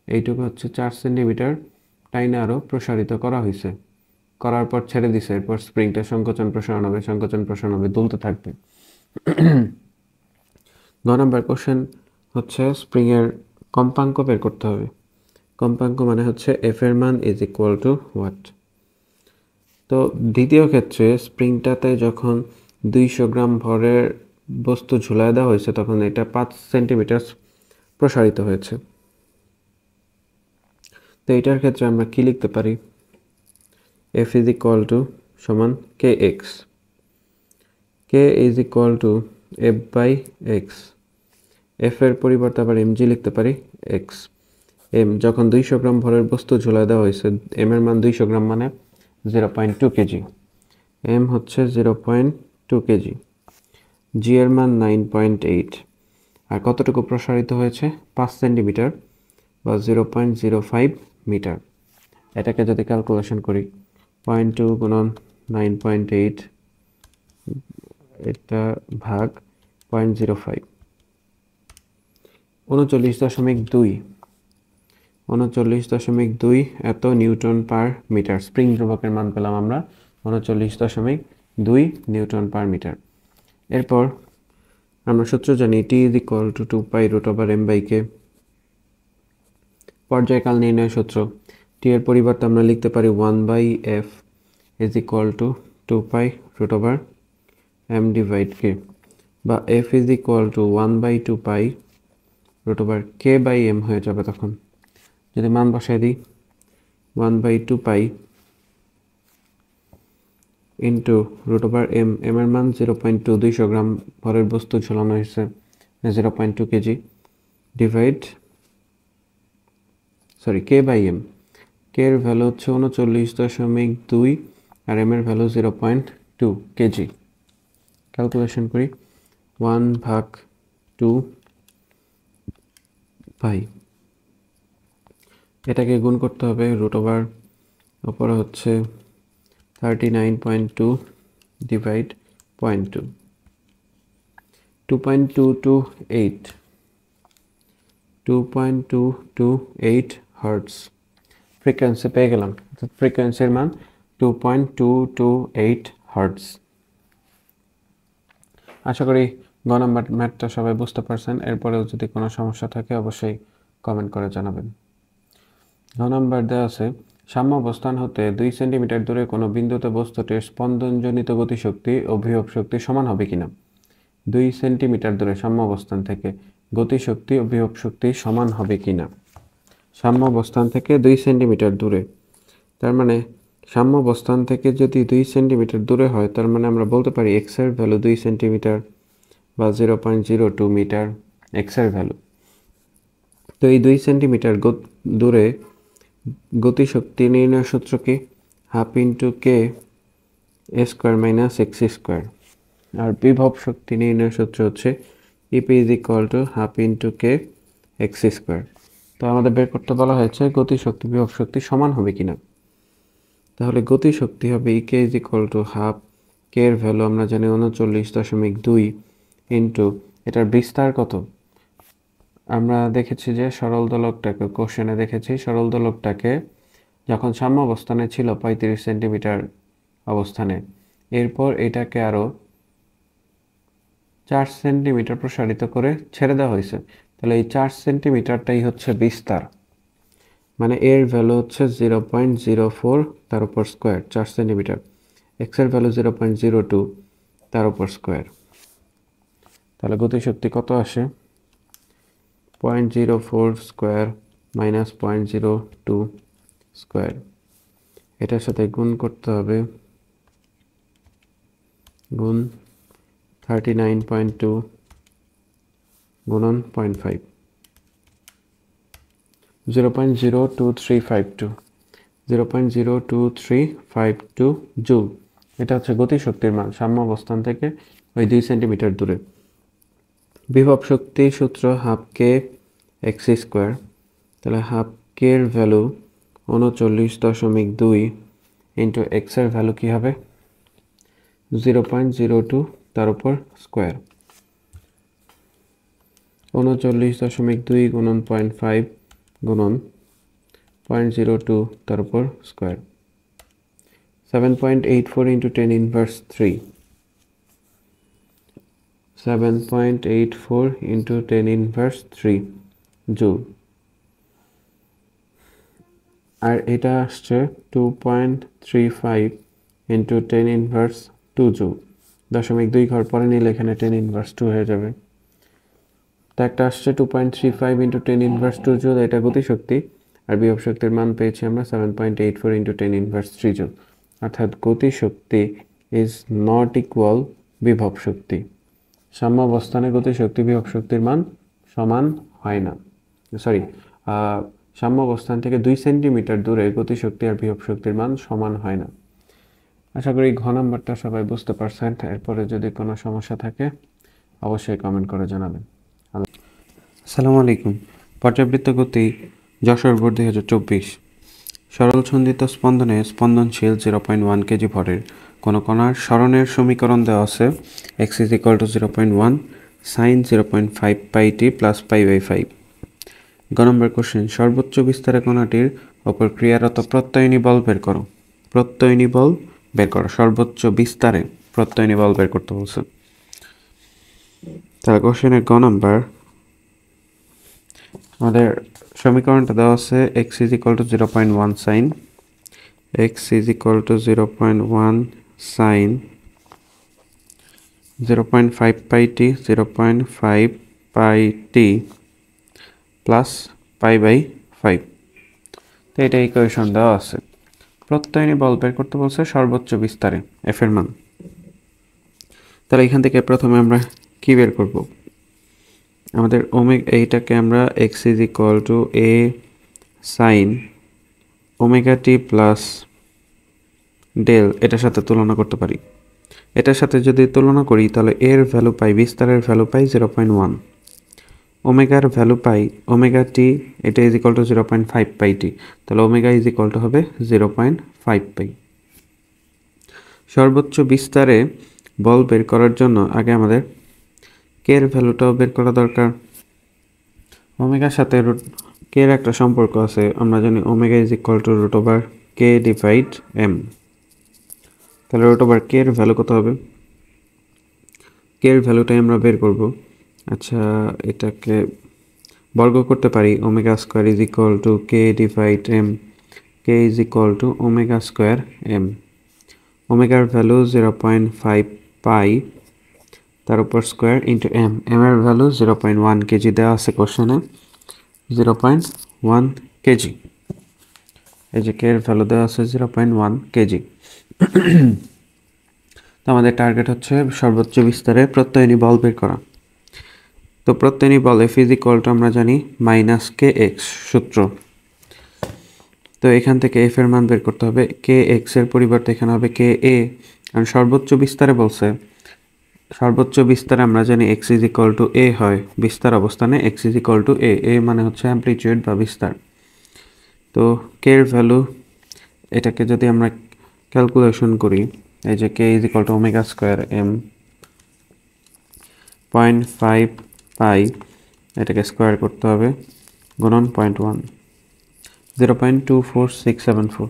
এইটুকু হচ্ছে 4 সেন্টিমিটার টাইনা আরও প্রসারিত করা হয়েছে। করার পর ছেড়ে দিছে, এরপর স্প্রিংটা সংকোচন প্রসারণ হবে, সংকোচন প্রসারণ হবে, দুলতে থাকবে। গ নাম্বার কোশ্চেন হচ্ছে স্প্রিংয়ের কম্পাঙ্ক বের করতে হবে। কম্পাঙ্ক মানে হচ্ছে এফ এর মান ইজ ইকুয়াল টু হোয়াট। তো দ্বিতীয় ক্ষেত্রে স্প্রিংটাতে যখন 200 গ্রাম ভরের বস্তু ঝুলায় দেওয়া হয়েছে তখন এটা 5 সেন্টিমিটার প্রসারিত হয়েছে। তো এটার ক্ষেত্রে আমরা কি লিখতে পারি? এফ ইজ ইকুয়াল টু সমান K X, K is equal to F by x. F এর পরিবর্তে আবার এমজি লিখতে পারি এক্স। এম যখন 200 গ্রাম ভরের বস্তু ঝুলায় দেওয়া হয়েছে, এম এর মান 200 গ্রাম মানে 0.2 কেজি, এম হচ্ছে 0.2 কেজি, জি এর মান 9.8, আর কতটুকু প্রসারিত হয়েছে? 5 সেন্টিমিটার বা 0.05 মিটার। এটাকে যদি ক্যালকুলেশন করি, 0.2 গুণন 9.8 এটা ভাগ 0.05, 39.2, 39.2 এত নিউটন পার মিটার। স্প্রিং ধ্রুবকের মান পেলাম আমরা 39.2 নিউটন পার মিটার। এরপর আমরা সূত্র জানি T is equal to 2 pi root over M by K. পর্যায়কাল নির্ণয় সূত্র, টি এর পরিবর্তে আমরা লিখতে পারি 1 by F is equal to 2 pi root over M divide K, বা F is equal to 1 by 2 pi root over K by M হয়ে যাবে। তখন যদি মান বসাই দিই, 1 by 2 pi into root over M, M এর মান 0.2, 200 গ্রাম ভরের বস্তু ঝুলানো হয়েছে 0.2 KG, divide K by M. K এর ভ্যালু হচ্ছে 39.2 আর এম এর ভ্যালু 0.2 কেজি। ক্যালকুলেশন করি, 1 ভাগ 2 পাই, এটাকে গুণ করতে হবে, রুট ওভার ওপরে হচ্ছে 39.2 ডিভাইড 0.2, 2.228, 2.228 হার্টজ ফ্রিকোয়েন্সি পেয়ে গেলাম। ফ্রিকোয়েন্সির মান 2.228 হার্টজ। আশা করি গ নাম্বার ম্যাথটা সবাই বুঝতে পারছেন। এরপরেও যদি কোনো সমস্যা থাকে অবশ্যই কমেন্ট করে জানাবেন। গ নাম্বার দেওয়া আছে, সাম্য অবস্থান হতে 2 সেন্টিমিটার দূরে কোনো বিন্দুতে বস্তুটির স্পন্দনজনিত গতিশক্তি ও বিভব শক্তি সমান হবে কিনা। 2 সেন্টিমিটার দূরে সাম্য অবস্থান থেকে গতিশক্তি ও বিভব শক্তি সমান হবে কিনা। সাম্য অবস্থান থেকে 2 সেন্টিমিটার দূরে তার মানে সাম্যাবস্থান থেকে যদি 2 সেন্টিমিটার দূরে হয় তার মানে আমরা বলতে পারি x এর ভ্যালু 2 সেন্টিমিটার বা 0.02 মিটার x এর ভ্যালু। তো এই 2 সেন্টিমিটার দূরে গতিশক্তি নির্ণয় সূত্র কি? Half into k square minus x square. আর বিভব শক্তি নির্ণয় সূত্র হচ্ছে EP is equal to half into k x square. তো আমাদের বের করতে বলা হয়েছে গতিশক্তি বিভব শক্তি সমান হবে কিনা। তাহলে গতিশক্তি হবে ইকে is equal to half, K এর ভ্যালু আমরা জানি 39.2 ইন্টু এটার বিস্তার কত? আমরা দেখেছি যে সরল দোলকটাকে কোশ্চেনে দেখেছি সরল দোলকটাকে যখন সাম্যাবস্থানে ছিল 35 সেন্টিমিটার অবস্থানে, এরপর এটাকে আরও 4 সেন্টিমিটার প্রসারিত করে ছেড়ে দেওয়া হয়েছে। তাহলে এই 4 সেন্টিমিটারটাই হচ্ছে বিস্তার, মানে এর ভ্যালু হচ্ছে 0.04 তার উপর স্কোয়ার 4 সেন্টিমিটার, এক্স এর ভ্যালু 0.02 তার উপর স্কোয়ার। তাহলে গতিশক্তি কত আসে? 0.04 স্কোয়ার মাইনাস 0.02 স্কোয়ার, এটার সাথে গুণ করতে হবে, গুণ 39.2 গুণন 0.5, 0.02352 0.02352 জুল। এটা হচ্ছে গতিশক্তির মান সাম্যাবস্থান থেকে ওই 2 সেন্টিমিটার দূরে। বিভব শক্তি সূত্র হাফ কে এক্স স্কোয়ার। তাহলে হাফ কে এর ভ্যালু 39.2 ইন্টু এক্স এর ভ্যালু কী হবে? 0.02 তার উপর স্কোয়ার, 39.2 গুণন 0.5 গুণন 0.02 তার উপর square, 7.84 into 10 inverse 3, 7.84 into 10 inverse 3 joule. আর এটা আসছে 2.35 ইন্টু 10 ইনভার্স 2 জুল। 0.2 ঘর পরে নিলে এখানে 10 ইনভার্স 2 হয়ে যাবে। তো একটা আসছে 2.35 ইন্টু 10 ইনভার্স 2 জুল, এটা গতিশক্তি। আর বিভব শক্তির মান পেয়েছি আমরা 7.84 ইন্টু 10 ইনভার্স 3 জুল। অর্থাৎ গতিশক্তি ইজ নট ইকুয়াল বিভব শক্তি। সাম্যাবস্থানে গতিশক্তি বিভব শক্তির মান সমান হয় না। সাম্যাবস্থান থেকে 2 সেন্টিমিটার দূরে গতিশক্তি আর বিভব শক্তির মান সমান হয় না। আশা করি ঘ নাম্বারটা সবাই বুঝতে পারছেন। এরপরে যদি কোনো সমস্যা থাকে অবশ্যই কমেন্ট করে জানাবেন। আসসালামু আলাইকুম। পর্যাবৃত্ত গতি যশোর বোর্ড 2024। সরল ছন্দিত স্পন্দনে স্পন্দনশীল 0.1 কেজি ভরের কোনো কণার সরণের সমীকরণ দেওয়া আছে x is equal to 0.1 sine 0.5 pi t plus pi by 5। গ নম্বর কোশ্চেন, সর্বোচ্চ বিস্তারে কণাটির ওপর ক্রিয়ারত প্রত্যয়নী বল বের করো। প্রত্যয়নী বল বের করো, সর্বোচ্চ বিস্তারে প্রত্যয়নী বল বের করতে বলছে। তাহলে কোশ্চেনের গ নাম্বার আমাদের সমীকরণটা দেওয়া আছে x is equal to 0.1 sine, x is equal to 0.1 sine 0.5 pi t 0.5 pi t plus pi by 5। তো এটা ইকুয়েশন দেওয়া আছে। প্রত্যয়নী বল বের করতে বলছে সর্বোচ্চ বিস্তারে এফ এর মান। তাহলে এখান থেকে প্রথমে আমরা কি বের করব? আমাদের এইটাকে আমরা x is equal to a sine omega t plus del এটার সাথে তুলনা করতে পারি। এটার সাথে যদি তুলনা করি তাহলে এর ভ্যালু পাই, বিস্তারের ভ্যালু পাই 0.1, ওমেগার ভ্যালু পাই ওমেগা টি, এটা ইজ ইকুয়াল টু 0.5 পাই টি, তাহলে ওমেগা ইজ ইকুয়াল টু হবে 0.5 পাই। সর্বোচ্চ বিস্তারে বল বের করার জন্য আগে আমাদের কে এর ভ্যালুটাও বের করা দরকার। ওমেগার সাথে কে এর একটা সম্পর্ক আছে, আমরা জানি omega is equal to root over k divide m. তাহলে রুট ওভার কে এর ভ্যালু কত হবে? কে এর ভ্যালুটাই আমরা বের করব। আচ্ছা, এটাকে বর্গ করতে পারি, omega square is equal to K divide M, K is equal to omega square M. ওমেগার ভ্যালু 0.5 পাই তার উপর স্কোয়ার ইন্টু এম, এম এর ভ্যালু 0.1 কেজি দেওয়া আছে কোশ্চেনে, 0.1 কেজি। এই যে কে এর ভ্যালু দেওয়া আছে 0.1 কেজি। তো আমাদের টার্গেট হচ্ছে সর্বোচ্চ বিস্তারে প্রত্যয়নী বল বের করা। তো প্রত্যয়নী বল F = আমরা জানি -kx সূত্র। তো এখান থেকে F এর মান বের করতে হবে, kx এর পরিবর্তে এখানে হবে ka, কারণ সর্বোচ্চ বিস্তারে বলছে। সর্বোচ্চ বিস্তারে আমরা জানি x = a হয়, বিস্তার অবস্থানে x = a মানে হচ্ছে অ্যামপ্লিটিউড বা বিস্তার। তো k এর ভ্যালু, এটাকে যদি আমরা ক্যালকুলেশন করি, এই যে k = ω² m 0.5 পাই, এটাকে স্কোয়ার করতে হবে, গুণন 0.1, 0.24674,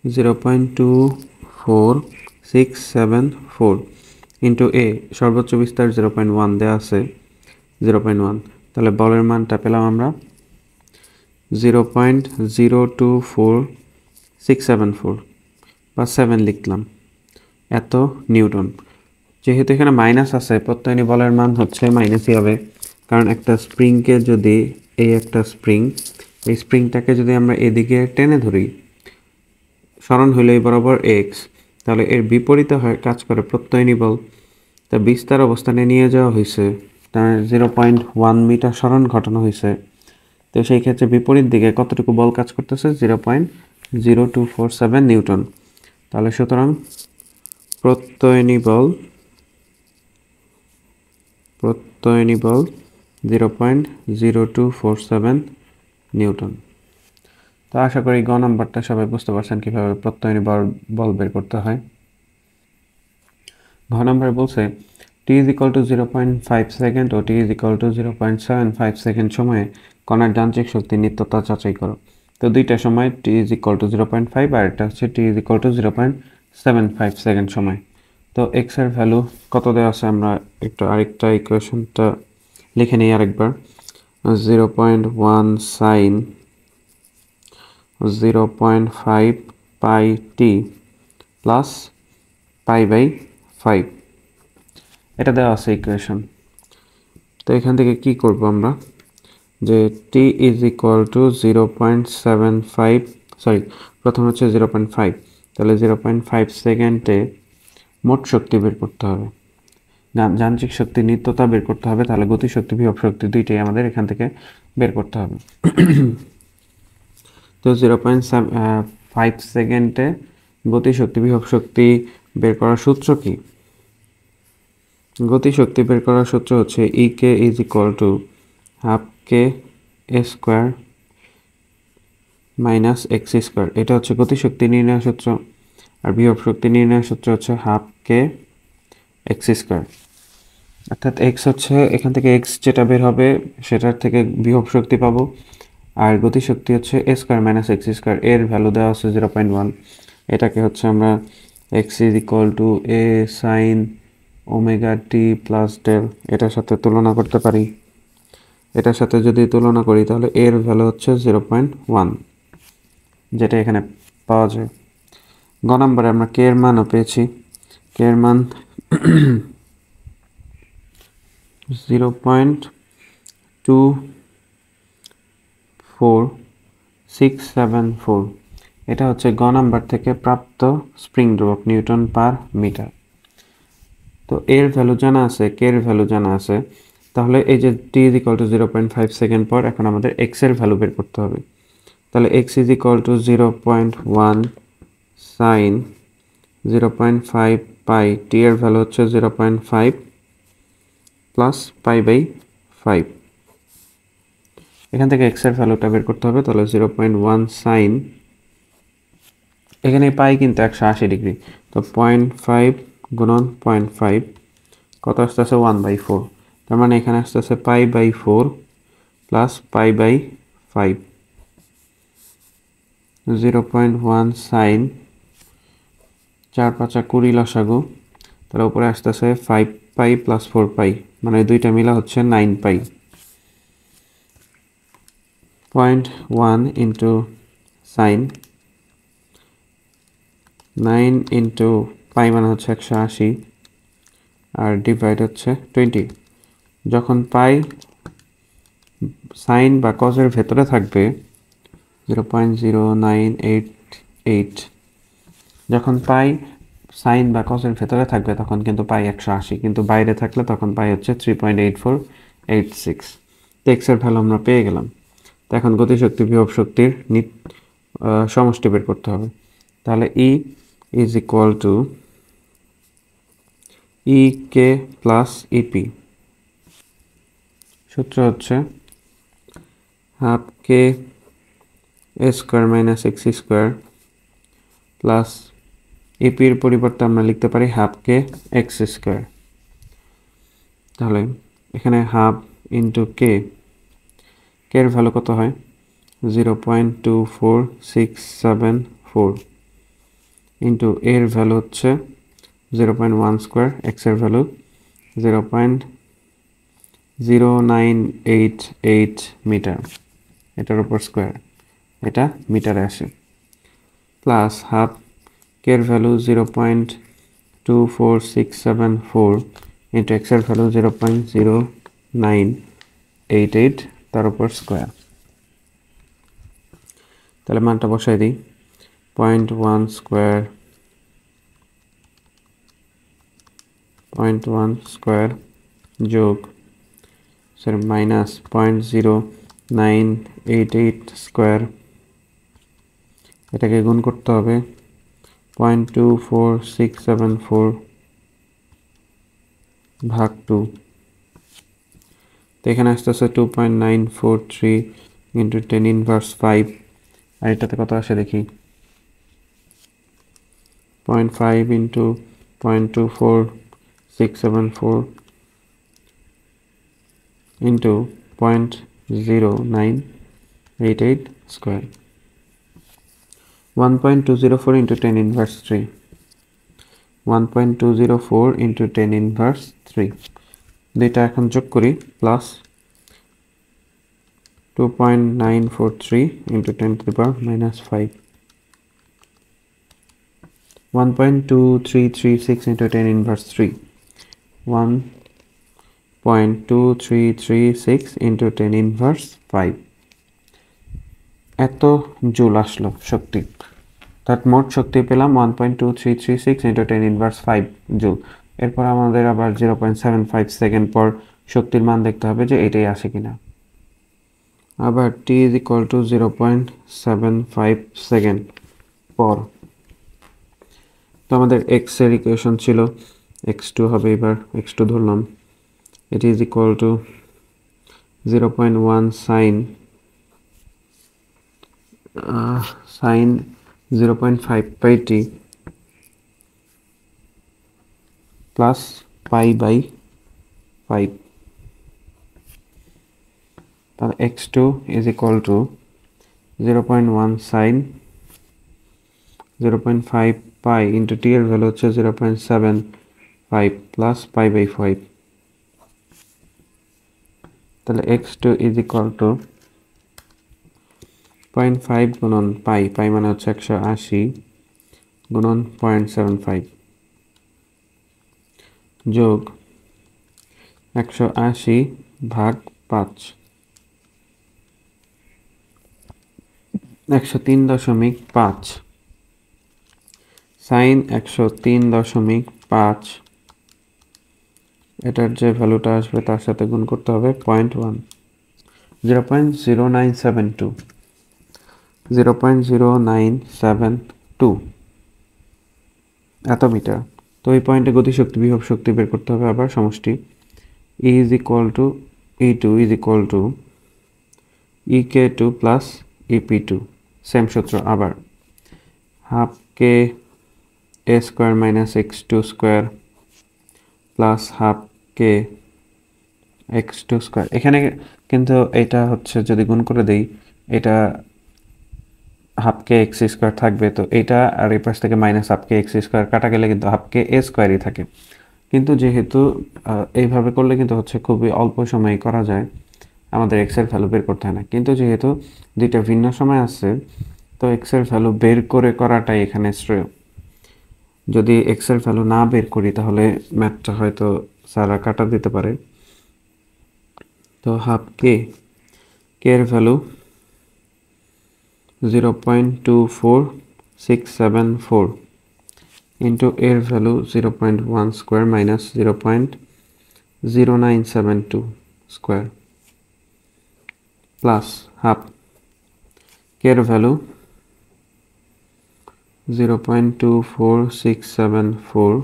0.24674 ইন্টু a, সর্বোচ্চ বিস্তার 0.1 দেওয়া আছে, 0.1, তাহলে বলের মানটা পেলাম আমরা 0.024674 বা 7 লিখলাম, এত নিউটন। যেহেতু এখানে মাইনাস আছে, প্রত্যয়নী বলের মান হচ্ছে মাইনাসই হবে, কারণ একটা স্প্রিংকে যদি, এই একটা স্প্রিং, এই স্প্রিংটাকে যদি আমরা এদিকে টেনে ধরি, সরণ হইলে এই বরাবর এক্স, তাহলে এর বিপরীতে হয় কাজ করে প্রত্যয়নী বল। তা বিস্তার অবস্থানে নিয়ে যাওয়া হয়েছে, তার 0.1 মিটার সরণ ঘটানো হয়েছে। তো সেই ক্ষেত্রে বিপরীত দিকে কতটুকু বল কাজ করতেছে? 0.0247 নিউটন। তাহলে সুতরাং প্রত্যয়নী বল 0.0247 নিউটন। তো আশা করি গ নাম্বারটা সবাই বুঝতে পারছেন কিভাবে প্রত্যয়নী বল বের করতে হয়। ঘ নাম্বারে বলছে t = 0.5 সেকেন্ড ও t = 0.75 সেকেন্ড সময়ে কণার যান্ত্রিক শক্তির নিত্যতা যাচাই করো। তো দুইটা সময় t = 0.5 আর এটা হচ্ছে t = 0.75 সেকেন্ড সময়। তো x এর ভ্যালু কত দেওয়া আছে, আমরা একটু আরেকটা ইকুয়েশনটা লিখে নিই আরেকবার। 0.1 sin 0.5 পাই t প্লাস π/5, এটা দেওয়া আছে ইকুয়েশন। তো এখান থেকে কি করব আমরা, যে t = 0.75, সরি প্রথম হচ্ছে 0.5, তাহলে 0.5 সেকেন্ডে মোট শক্তি বের করতে হবে, যান্ত্রিক শক্তি নিত্যতা বের করতে হবে, তাহলে গতিশক্তি বিভব শক্তি দুইটাই আমাদের এখান থেকে বের করতে হবে। তো 0.5 সেকেন্ডে গতিশক্তি বিভব শক্তি বের করার সূত্র কি? গতিশক্তি বের করার সূত্র হচ্ছে ek = ½ k² - x²। এটা হচ্ছে গতিশক্তি নির্ণয়ের সূত্র, আর বিভব শক্তি নির্ণয়ের সূত্র হচ্ছে ½ kx²। অর্থাৎ x হচ্ছে, এখান থেকে x যেটা বের হবে সেটার থেকে বিভব শক্তি পাবো, আর গতিশক্তি হচ্ছে a² - x², এর ভ্যালু দেওয়া আছে 0.1। এটাকে হচ্ছে আমরা x = a sin ωt plus del, এটার সাথে তুলনা করতে পারি। এটার সাথে যদি তুলনা করি তাহলে এর ভ্যালু হচ্ছে 0.1, যেটা এখানে পাওয়া যায়। গ নম্বরে আমরা কে এর মানও পেয়েছি, কে এর মান 0.24674, এটা হচ্ছে গ নাম্বার থেকে প্রাপ্ত স্প্রিং ধ্রুবক নিউটন পার মিটার। তো এর ভ্যালু জানা আছে, কে এর ভ্যালু জানা আছে, তাহলে এই যে t = 0.5 সেকেন্ড পর এখন আমাদের x এর ভ্যালু বের করতে হবে। তাহলে x = 0.1 sin 0.5 পাই, t এর ভ্যালু হচ্ছে 0.5 প্লাস π/5। এখান থেকে x এর ভ্যালুটা বের করতে হবে, তাহলে 0.1 sin, এখানে পাই কিন্তু 180 ডিগ্রি, তো 0.5 গুণন 0.5 কত আসতেছে 1/4, তার মানে এখানে আসতেছে π/4 প্লাস π/5। 0.1 sin 4 5 20 লসাগু, তার উপরে আসতেছে 5 পাই প্লাস 4 পাই, মানে দুইটা মিলা হচ্ছে 9 পাই। 0.1 ইন্টু সাইন 9 ইন্টু পাই মানে হচ্ছে 180, আর ডিভাইড হচ্ছে 20। যখন পাই সাইন বা কজের ভেতরে থাকবে 0.0988। যখন পাই সাইন বা কসের ভেতরে থাকবে তখন কিন্তু পাই 180, কিন্তু বাইরে থাকলে তখন পাই হচ্ছে 3.8486। তো এক্সের ভ্যালু আমরা পেয়ে গেলাম। তো এখন গতিশক্তি বিভব শক্তির সমষ্টি বের করতে হবে। তাহলে E is equal to E K plus EP. সূত্র হচ্ছে half K A square minus x square plus ইপির পরিবর্তে আমরা লিখতে পারি হাফ কে এক্স স্কোয়ার। তাহলে এখানে হাফ ইন্টু কে, এর ভ্যালু কত হয় 0.24674 ইন্টু এর ভ্যালু হচ্ছে 0.1 স্কোয়ার, এক্সের ভ্যালু 0.0988 মিটার, এটার উপর স্কোয়ার, এটা মিটারে আসে, প্লাস হাফ কের ভ্যালু 0.24674 ইন্টু এক্সের ভ্যালু 0.0988 তার উপর স্কোয়ার। তাহলে মানটা বসাই দিই, 0.1 স্কোয়ার যোগ মাইনাস 0.0988 স্কোয়ার, এটাকে গুণ করতে হবে 0.24674 ভাগ 2। তো এখানে আসতেছে 2.943 ইন্টু 10 ইনভার্স 5, আর এটাতে কত আসে দেখি, 0.5 into 0.24674 into 0.0988 square, 1.204 into 10 inverse 3, 1.204 into 10 inverse 3। দুইটা এখন যোগ করি, plus 2.943 into 10 to the power minus 5, 1.2336 into 10 inverse 3, 1.2336 into 10 inverse 5। এত জুল আসলো শক্তি, তার মোট শক্তি পেলাম 1.2336 ইন্টু 10 ইনভার্স 5 জুল। এরপর আমাদের আবার 0.75 সেকেন্ড পর শক্তির মান দেখতে হবে যে এটাই আসে কিনা। আবার t is equal two 0.75 second পর, তো আমাদের এক্স এর ইকুয়েশন ছিল x2 হবে, এবার x2 ধরলাম, এটি is equal to 0.1 sine 0.5 pi t plus pi by 5। তাহলে x2 is equal to 0.1 sine 0.5 pi into t এর ভ্যালু হচ্ছে 0.75 প্লাস পাই বাই 5। তাহলে x2 ইজ ইকুয়াল টু 0.5 গুণন পাই, পাই মানে হচ্ছে 180 গুণন 0.75 যোগ 180 ভাগ 5, 103.5 সাইন 103.5, এটার যে ভ্যালুটা আসবে তার সাথে গুণ করতে হবে 0.1, 0.0972, 0.0972 এত মিটার। তো এই পয়েন্টে গতিশক্তি বিভব শক্তি বের করতে হবে আবার সমষ্টি, E is equal to E2 is equal to EK2 plus EP2, same সূত্র আবার, half K A square minus x2 square plus half K x2 square. এখানে কিন্তু এটা হচ্ছে যদি গুণ করে দেই, এটা হাফ কে এক্স স্কোয়ার থাকবে, তো এটা আর এই পাশ থেকে মাইনাস হাফ কে এক্স স্কোয়ার কাটা গেলে কিন্তু হাফ কে এ স্কোয়ারই থাকে। কিন্তু যেহেতু এইভাবে করলে কিন্তু হচ্ছে খুবই অল্প সময়ে করা যায়, আমাদের এক্সের ভ্যালু বের করতে হয় না। কিন্তু যেহেতু দুইটা ভিন্ন সময় আছে, তো এক্সের ভ্যালু বের করে করাটাই এখানে শ্রেয়। যদি এক্সের ভ্যালু না বের করি তাহলে ম্যাথটা হয়তো স্যাররা কাটা দিতে পারে। তো হাফ কে এর ভ্যালু 0.24674 into এর value 0.1 square minus 0.0972 square plus half কের ভ্যালু 0.24674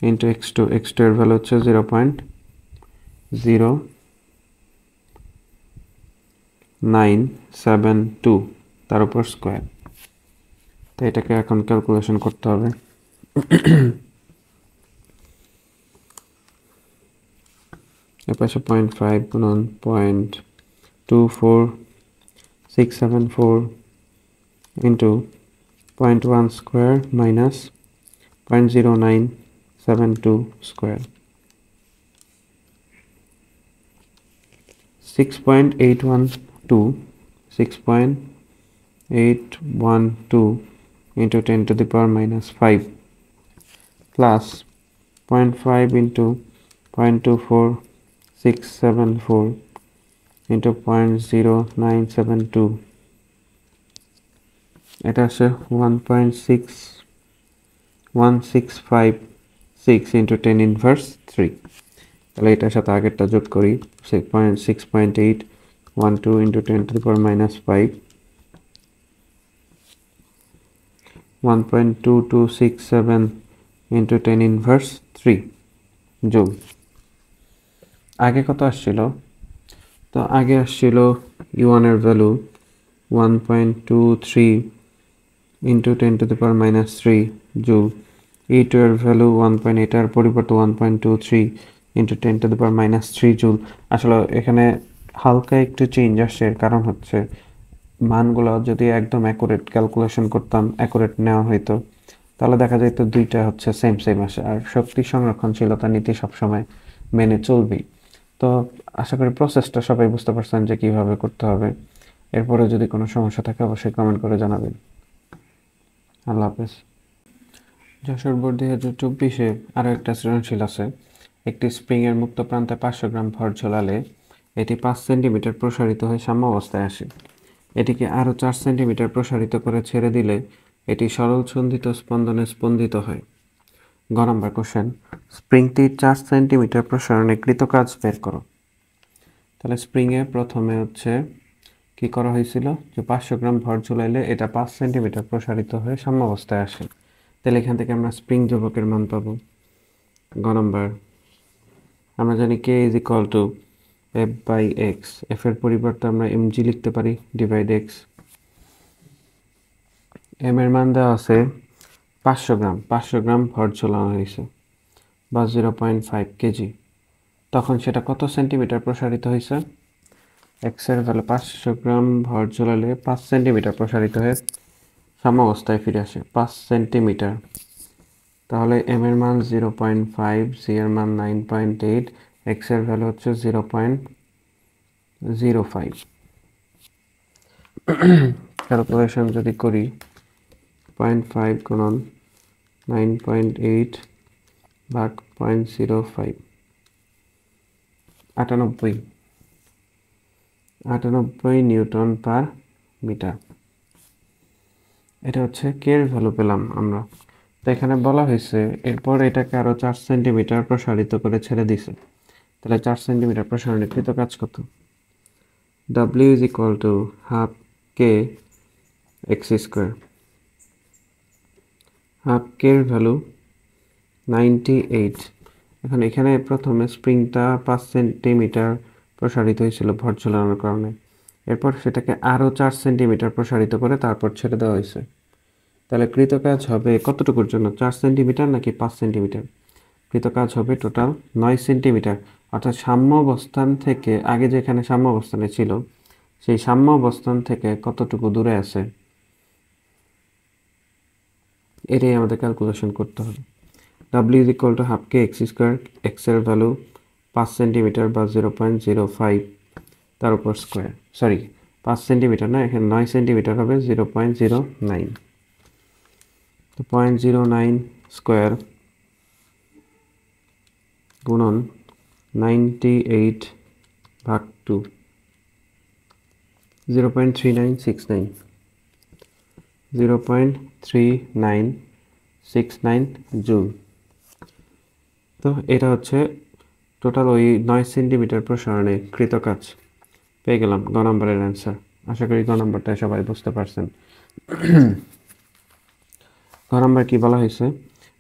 into x2 এর ভ্যালু হচ্ছে 0.0972 তার উপর স্কোয়ার। তো এটাকে এখন ক্যালকুলেশন করতে হবে। এর পাশে 0.5 গুণন 0.24674 into 0.1 square minus 0.0972 square 6.812 into 10 to the power minus 5 plus 0.5 into 0.24674 into 0.0972 এটা আসে 1.61656 into 10 inverse 3। তাহলে এটার সাথে আগেরটা যোগ করি 6.812 into 10 to the power minus 5 1.2267 into 10 inverse 3 যোগ আগে কত আসছিল, তো আগে আসছিল u1 এর value 1.23 into 10 to the power minus 3 যোগ e2 এর ভ্যালু 1.8 এর পরিবর্তে 1.23 into 10 to the power minus 3 joule. আসলে এখানে হালকা একটু চেঞ্জ আসছে, এর কারণ হচ্ছে মানগুলো যদি একদম অ্যাকুরেট ক্যালকুলেশন করতাম, অ্যাকুরেট নেওয়া হইতো, তাহলে দেখা যেত দুইটা হচ্ছে সেম আসে। আর শক্তি সংরক্ষণশীলতা নীতি সবসময় মেনে চলবেই। তো আশা করি প্রসেসটা সবাই বুঝতে পারছেন যে কিভাবে করতে হবে। এরপরে যদি কোনো সমস্যা থাকে অবশ্যই কমেন্ট করে জানাবেন। আল্লাহ হাফেজ। যশোর বোর্ড 2024-এ আরও একটা সৃজনশীল আছে। একটি স্প্রিংয়ের মুক্ত প্রান্তে 500 গ্রাম ভর ঝোলালে এটি 5 সেন্টিমিটার প্রসারিত হয়ে সাম্য অবস্থায় আসে। এটিকে আরও 4 সেন্টিমিটার প্রসারিত করে ছেড়ে দিলে এটি সরল ছন্দিত স্পন্দনে স্পন্দিত হয়। গ নম্বর কোশ্চেন, স্প্রিংটির 4 সেন্টিমিটার প্রসারণে কৃত কাজ বের করো। তাহলে স্প্রিংয়ে প্রথমে হচ্ছে কি করা হয়েছিল, যে 500 গ্রাম ভর ঝুলাইলে এটা 5 সেন্টিমিটার প্রসারিত হয়ে সাম্য অবস্থায় আসে। তাহলে এখান থেকে আমরা স্প্রিং ধ্রুবকের মান পাবো। গ নম্বর, আমরা জানি k is equal to F by x. F এর পরিবর্তে আমরা mg লিখতে পারি ডিভাইড এক্স। এম এর মান দেওয়া আছে 500 গ্রাম ভর ঝোলানো হয়েছে বা 0.5 কেজি। তখন সেটা কত সেন্টিমিটার প্রসারিত হয়েছে? এক্স এর ভ্যালু 500 গ্রাম ভর ঝোলালে 5 সেন্টিমিটার প্রসারিত হয়ে সাম্য অবস্থায় ফিরে আসে 5 সেন্টিমিটার। তাহলে এম এর মান 0.5, সি এর মান 9.8, এক্স এর ভ্যালু হচ্ছে 0.05। ক্যালকুলেশন যদি করি 0.5 গুণন 9.8 ভাগ 0.05 98 নিউটন পার মিটার। এটা হচ্ছে কে এর ভ্যালু পেলাম আমরা। তো এখানে বলা হয়েছে এরপর এটাকে আরো 4 সেন্টিমিটার প্রসারিত করে ছেড়ে দিছে। তাহলে 4 সেন্টিমিটার প্রসারণে কৃত কাজ কত? W is equal to half k x square। Half K এর ভ্যালু 98। এখন এখানে প্রথমে স্প্রিংটা 5 সেন্টিমিটার প্রসারিত হয়েছিল ভর ঝোলানোর কারণে। এরপর সেটাকে আরও 4 সেন্টিমিটার প্রসারিত করে তারপর ছেড়ে দেওয়া হয়েছে। তাহলে কৃতকাজ হবে কতটুকুর জন্য, 4 সেন্টিমিটার নাকি 5 সেন্টিমিটার? কৃতকাজ হবে টোটাল 9 সেন্টিমিটার। অর্থাৎ সাম্য অবস্থান থেকে আগে যেখানে সাম্য অবস্থানে ছিল সেই সাম্য অবস্থান থেকে কতটুকু দূরে আছে এটাই আমাদের ক্যালকুলেশন করতে হবে। W is equal to half k x square, x এর ভ্যালু 5 সেন্টিমিটার বা 0.05 তার উপর স্কোয়ার। সরি 5 সেন্টিমিটার না, এখানে 9 সেন্টিমিটার হবে 0.09। তো 0.09 স্কোয়ার গুণন 98 ভাগ 2 0.3969। 0.3969 জুল। তো এটা হচ্ছে টোটাল ওই 9 সেন্টিমিটার প্রসারণে কৃত কাজ। পেয়ে গেলাম গ নম্বরের অ্যান্সার। আশা করি গ নম্বরটা সবাই বুঝতে পারছেন। গ নম্বর কি বলা হয়েছে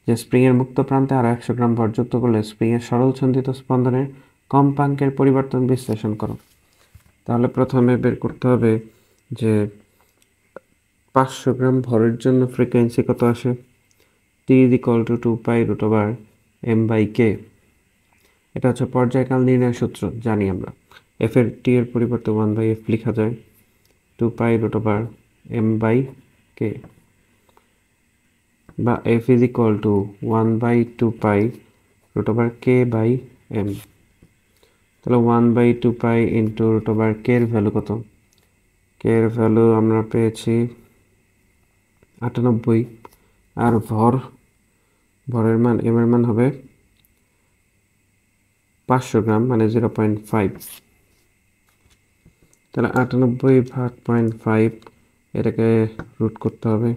যে স্প্রিংয়ের মুক্ত প্রান্তে আরও 100 গ্রাম ভর যুক্ত করলে স্প্রিংয়ের সরল ছন্দিত স্পন্দনের কম্পাঙ্কের পরিবর্তন বিশ্লেষণ করো। তাহলে প্রথমে বের করতে হবে যে 500 গ্রাম ভরের জন্য ফ্রিকোয়েন্সি কত আসে। t = 2π√m/k। এটা হচ্ছে পর্যায়কাল নির্ণয়ের সূত্র, জানি আমরা। f এর t এর পরিবর্তে 1/f লেখা যায়, 2π√m/k, বা f = 1/2π√k/m। তাহলে 1/2π × √k এর ভ্যালু কত? k এর ভ্যালু আমরা পেয়েছি 98, আর ভরের মান m এর মান হবে 500 গ্রাম, মানে 0.5। তাহলে 98 ভাগ 0.5, এটাকে রুট করতে হবে,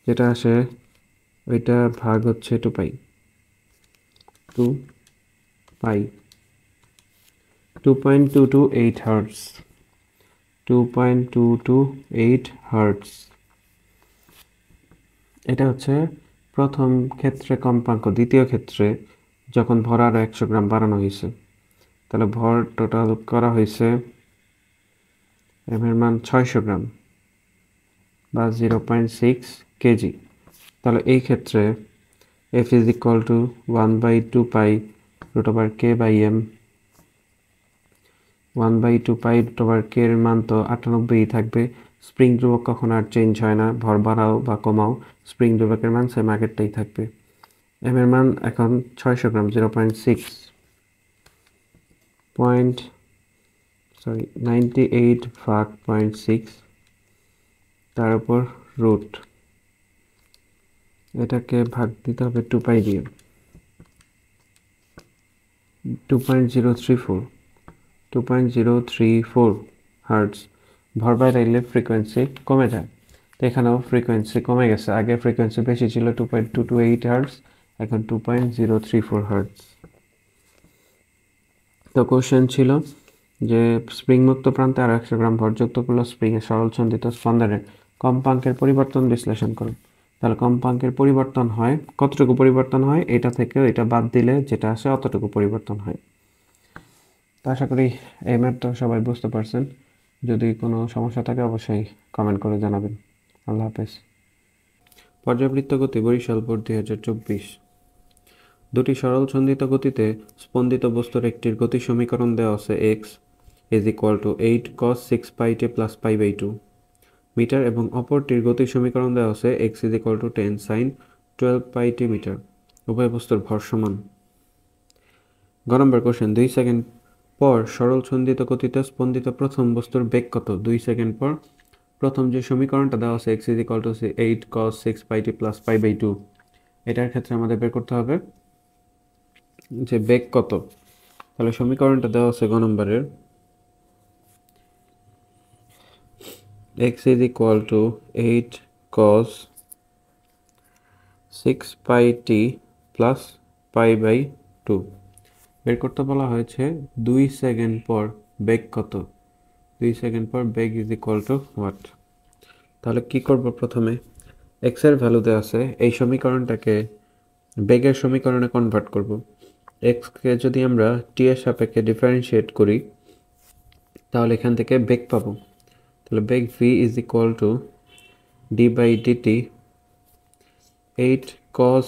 যেটা আসে ওইটা ভাগ হচ্ছে 2π 2.228 হার্টজ। 2.228 হার্টজ, এটা হচ্ছে প্রথম ক্ষেত্রে কম্পাঙ্ক। দ্বিতীয় ক্ষেত্রে যখন ভর আরও 100 গ্রাম বাড়ানো হয়েছে, তাহলে ভর টোটাল করা হয়েছে এম এর মান 600 গ্রাম বা 0.6 কেজি। তাহলে এই ক্ষেত্রে f = 1/2π√k/m। 1/2π√k এর মান তো 98 থাকবে। স্প্রিং ধ্রুবক কখনো আর চেঞ্জ হয় না, ভর বাড়াও বা কমাও স্প্রিং ধ্রুবকের মান সেম আগেরটাই থাকবে। এম এর মান এখন 600 গ্রাম, 98 ভাগ 0.6, তার উপর রুট, এটাকে ভাগ দিতে হবে 2π দিয়ে। 2.034 হার্টজ। ভর বাড়াইলে ফ্রিকোয়েন্সি কমে যায়, তো এখানেও ফ্রিকোয়েন্সি কমে গেছে। আগে ফ্রিকোয়েন্সি বেশি ছিল 2.228 হার্টজ, এখন 2.034 হার্টজ। তো কোশ্চেন ছিল যে স্প্রিং মুক্ত প্রান্তে আর 100 গ্রাম ভর যুক্ত করলে স্প্রিংয়ের সরল ছন্দিত স্পন্দনের কম্পাঙ্কের পরিবর্তন বিশ্লেষণ করুন। তাহলে কম্পাঙ্কের পরিবর্তন হয়, কতটুকু পরিবর্তন হয়, এটা থেকে এটা বাদ দিলে যেটা আসে অতটুকু পরিবর্তন হয়। তো আশা করি এই ম্যাথটা সবাই বুঝতে পারছেন। যদি কোনো সমস্যা থাকে অবশ্যই কমেন্ট করে জানাবেন। আল্লাহ হাফেজ। পর্যাবৃত্ত গতি বরিশাল বোর্ড 2024। দুটি সরল ছন্দিত গতিতে স্পন্দিত বস্তুর একটির গতি সমীকরণ দেওয়া আছে x = 8 cos 6πt + π/2 মিটার এবং অপরটির গতি সমীকরণ দেওয়া আছে x = 10 sin 12πt মিটার। উভয় বস্তুর ভর সমান। গ নম্বর কোশ্চেন, 2 সেকেন্ড পর সরল ছন্দিত গতিতে স্পন্দিত প্রথম বস্তুর বেগ কত? 2 সেকেন্ড পর প্রথম যে সমীকরণটা দেওয়া আছে x = 8 cos 6πt + π/2, এটার ক্ষেত্রে আমাদের বের করতে হবে যে বেগ কত। তাহলে সমীকরণটা দেওয়া আছে গ নম্বরের x = 8 cos 6πt + π/2। বের করতে বলা হয়েছে 2 সেকেন্ড পর বেগ কত। 2 সেকেন্ড পর বেগ what? তাহলে কি করব, প্রথমে x এর ভ্যালু দেওয়া আছে, এই সমীকরণটাকে বেগের সমীকরণে কনভার্ট করব। x কে যদি আমরা t এর সাপেক্ষে ডিফারেন্সিয়েট করি, তাহলে এখান থেকে বেগ পাবো। তাহলে বেগ v = d/dt 8 cos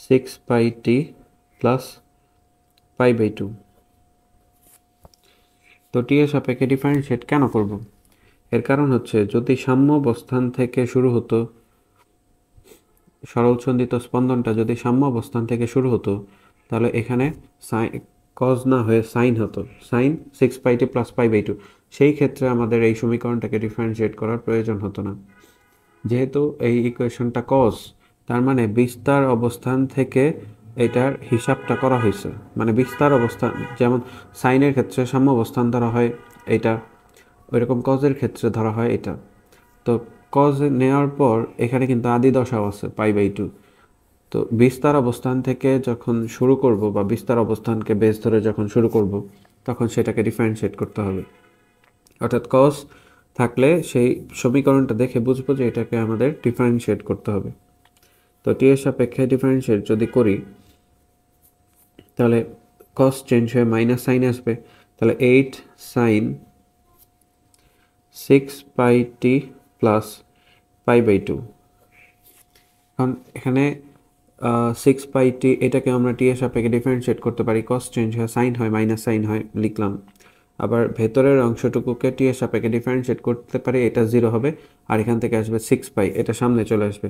6πt + π/2। তো t এর সাপেক্ষে ডিফারেন্সিয়েট কেন করব? এর কারণ হচ্ছে যদি সাম্য অবস্থান থেকে শুরু হতো, সরল ছন্দিত স্পন্দনটা যদি সাম্য অবস্থান থেকে শুরু হতো, তাহলে এখানে কজ না হয়ে সাইন হতো, সাইন 6πt + π/2। সেই ক্ষেত্রে আমাদের এই সমীকরণটাকে ডিফারেন্সিয়েট করার প্রয়োজন হতো না। যেহেতু এই ইকুয়েশনটা কজ, তার মানে বিস্তার অবস্থান থেকে এটার হিসাবটা করা হয়েছে। মানে বিস্তার অবস্থান, যেমন সাইনের ক্ষেত্রে সাম্য অবস্থান ধরা হয় এটা, ওইরকম কজের ক্ষেত্রে ধরা হয় এটা। তো কজ নেওয়ার পর এখানে কিন্তু আদি দশাও আছে π/2। তো বিস্তার অবস্থান থেকে যখন শুরু করব বা বিস্তার অবস্থানকে বেস ধরে যখন শুরু করব তখন সেটাকে ডিফারেন্সিয়েট করতে হবে। অর্থাৎ কজ থাকলে সেই সমীকরণটা দেখে বুঝবো যে এটাকে আমাদের ডিফারেন্সিয়েট করতে হবে। তো টি এর সাপেক্ষে ডিফারেন্সিয়েট যদি করি তাহলে কস চেঞ্জ হয়ে মাইনাস সাইন আসবে, তাহলে 8 সাইন 6πt প্লাস π/2। এখন এখানে 6πt এটাকে আমরা টি এর সাপেক্ষে ডিফারেন্সিয়েট করতে পারি, কস চেঞ্জ হয় সাইন হয় মাইনাস সাইন হয় লিখলাম। আবার ভেতরের অংশটুকুকে টি এর সাপেক্ষে ডিফারেন্সিয়েট করতে পারি, এটা 0 হবে আর এখান থেকে আসবে 6π, এটা সামনে চলে আসবে।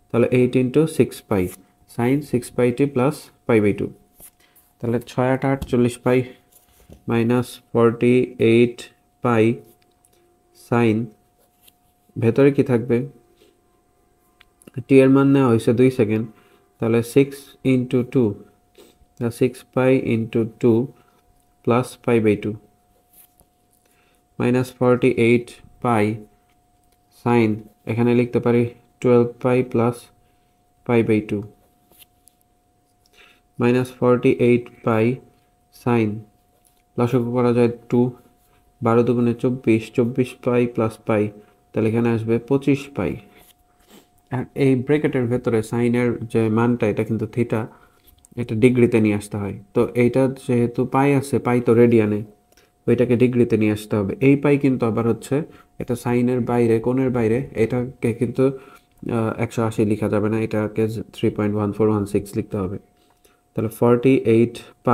তাহলে 8 × 6π সাইন 6πt প্লাস π/2। তাহলে 6 8 48π মাইনাস 48π সাইন, ভেতরে কি থাকবে, টি এর মান নেওয়া হয়েছে 2 সেকেন্ড, তাহলে 6 × 2 6π × 2 প্লাস π/2 মাইনাস 48π সাইন, এখানে লিখতে পারি 12π প্লাস π/2 মাইনাস 48π সাইন, লসাগু করা যায় 2, 12 দুগুণে 24, 24π প্লাস π, তাহলে এখানে আসবে 25π। আর এই ব্র্যাকেটের ভেতরে সাইনের যে মানটা এটা কিন্তু থিটা, এটা ডিগ্রিতে নিয়ে আসতে হয়। তো এইটা যেহেতু পাই আছে, পাই তো রেডিয়ানে, ওইটাকে ডিগ্রিতে নিয়ে আসতে হবে। এই পাই কিন্তু আবার হচ্ছে এটা সাইনের বাইরে, কোণের বাইরে, এটাকে কিন্তু 180 লেখা যাবে না, এটাকে 3.1416 লিখতে হবে। তাহলে 48π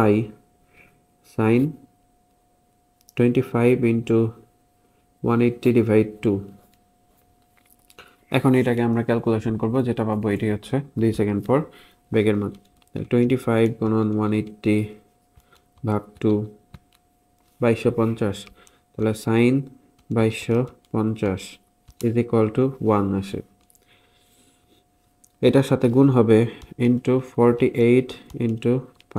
সাইন 25 × 180/2। এখন এটাকে আমরা ক্যালকুলেশন করব, যেটা পাবো এটি হচ্ছে 2 সেকেন্ড পর বেগের মান। 25 × 180/2 2250, তাহলে সাইন 2250 = 1 আসে। এটার সাথে গুণ হবে ইন্টু 48 × π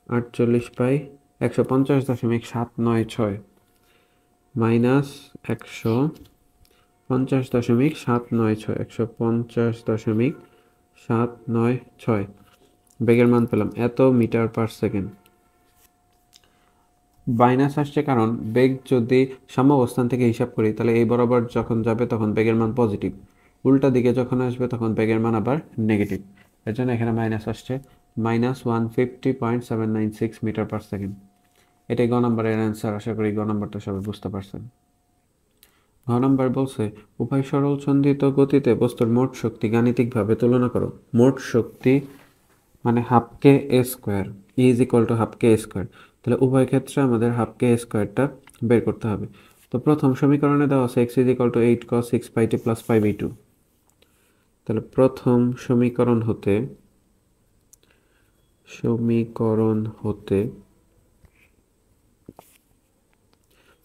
48π 150.796 মাইনাস 150.796 বেগের মান পেলাম এত মিটার পার সেকেন্ড। মাইনাস আসছে কারণ বেগ যদি সাম্যাবস্থান থেকে হিসাব করি তাহলে এই বরাবর যখন যাবে তখন বেগের মান পজিটিভ, উল্টা দিকে যখন আসবে তখন বেগের মান আবার নেগেটিভ, এর জন্য এখানে মাইনাস আসছে, মাইনাস 150.796 মিটার পার সেকেন্ড। এটাই গ নম্বরের অ্যান্সার। আশা করি গ নম্বরটা সবাই বুঝতে পারছেন। ঘ নম্বর বলছে উভয় সরল সন্ধিত গতিতে বস্তুর মোট শক্তি গাণিতিকভাবে তুলনা করো। মোট শক্তি মানে half K A square, = half K A square, তাহলে উভয় ক্ষেত্রে আমাদের হাফ কে স্কোয়ারটা বের করতে হবে। তো প্রথম সমীকরণে দেওয়া আছে x = 8 cos 6πt প্লাস π/2। তাহলে প্রথম সমীকরণ হতে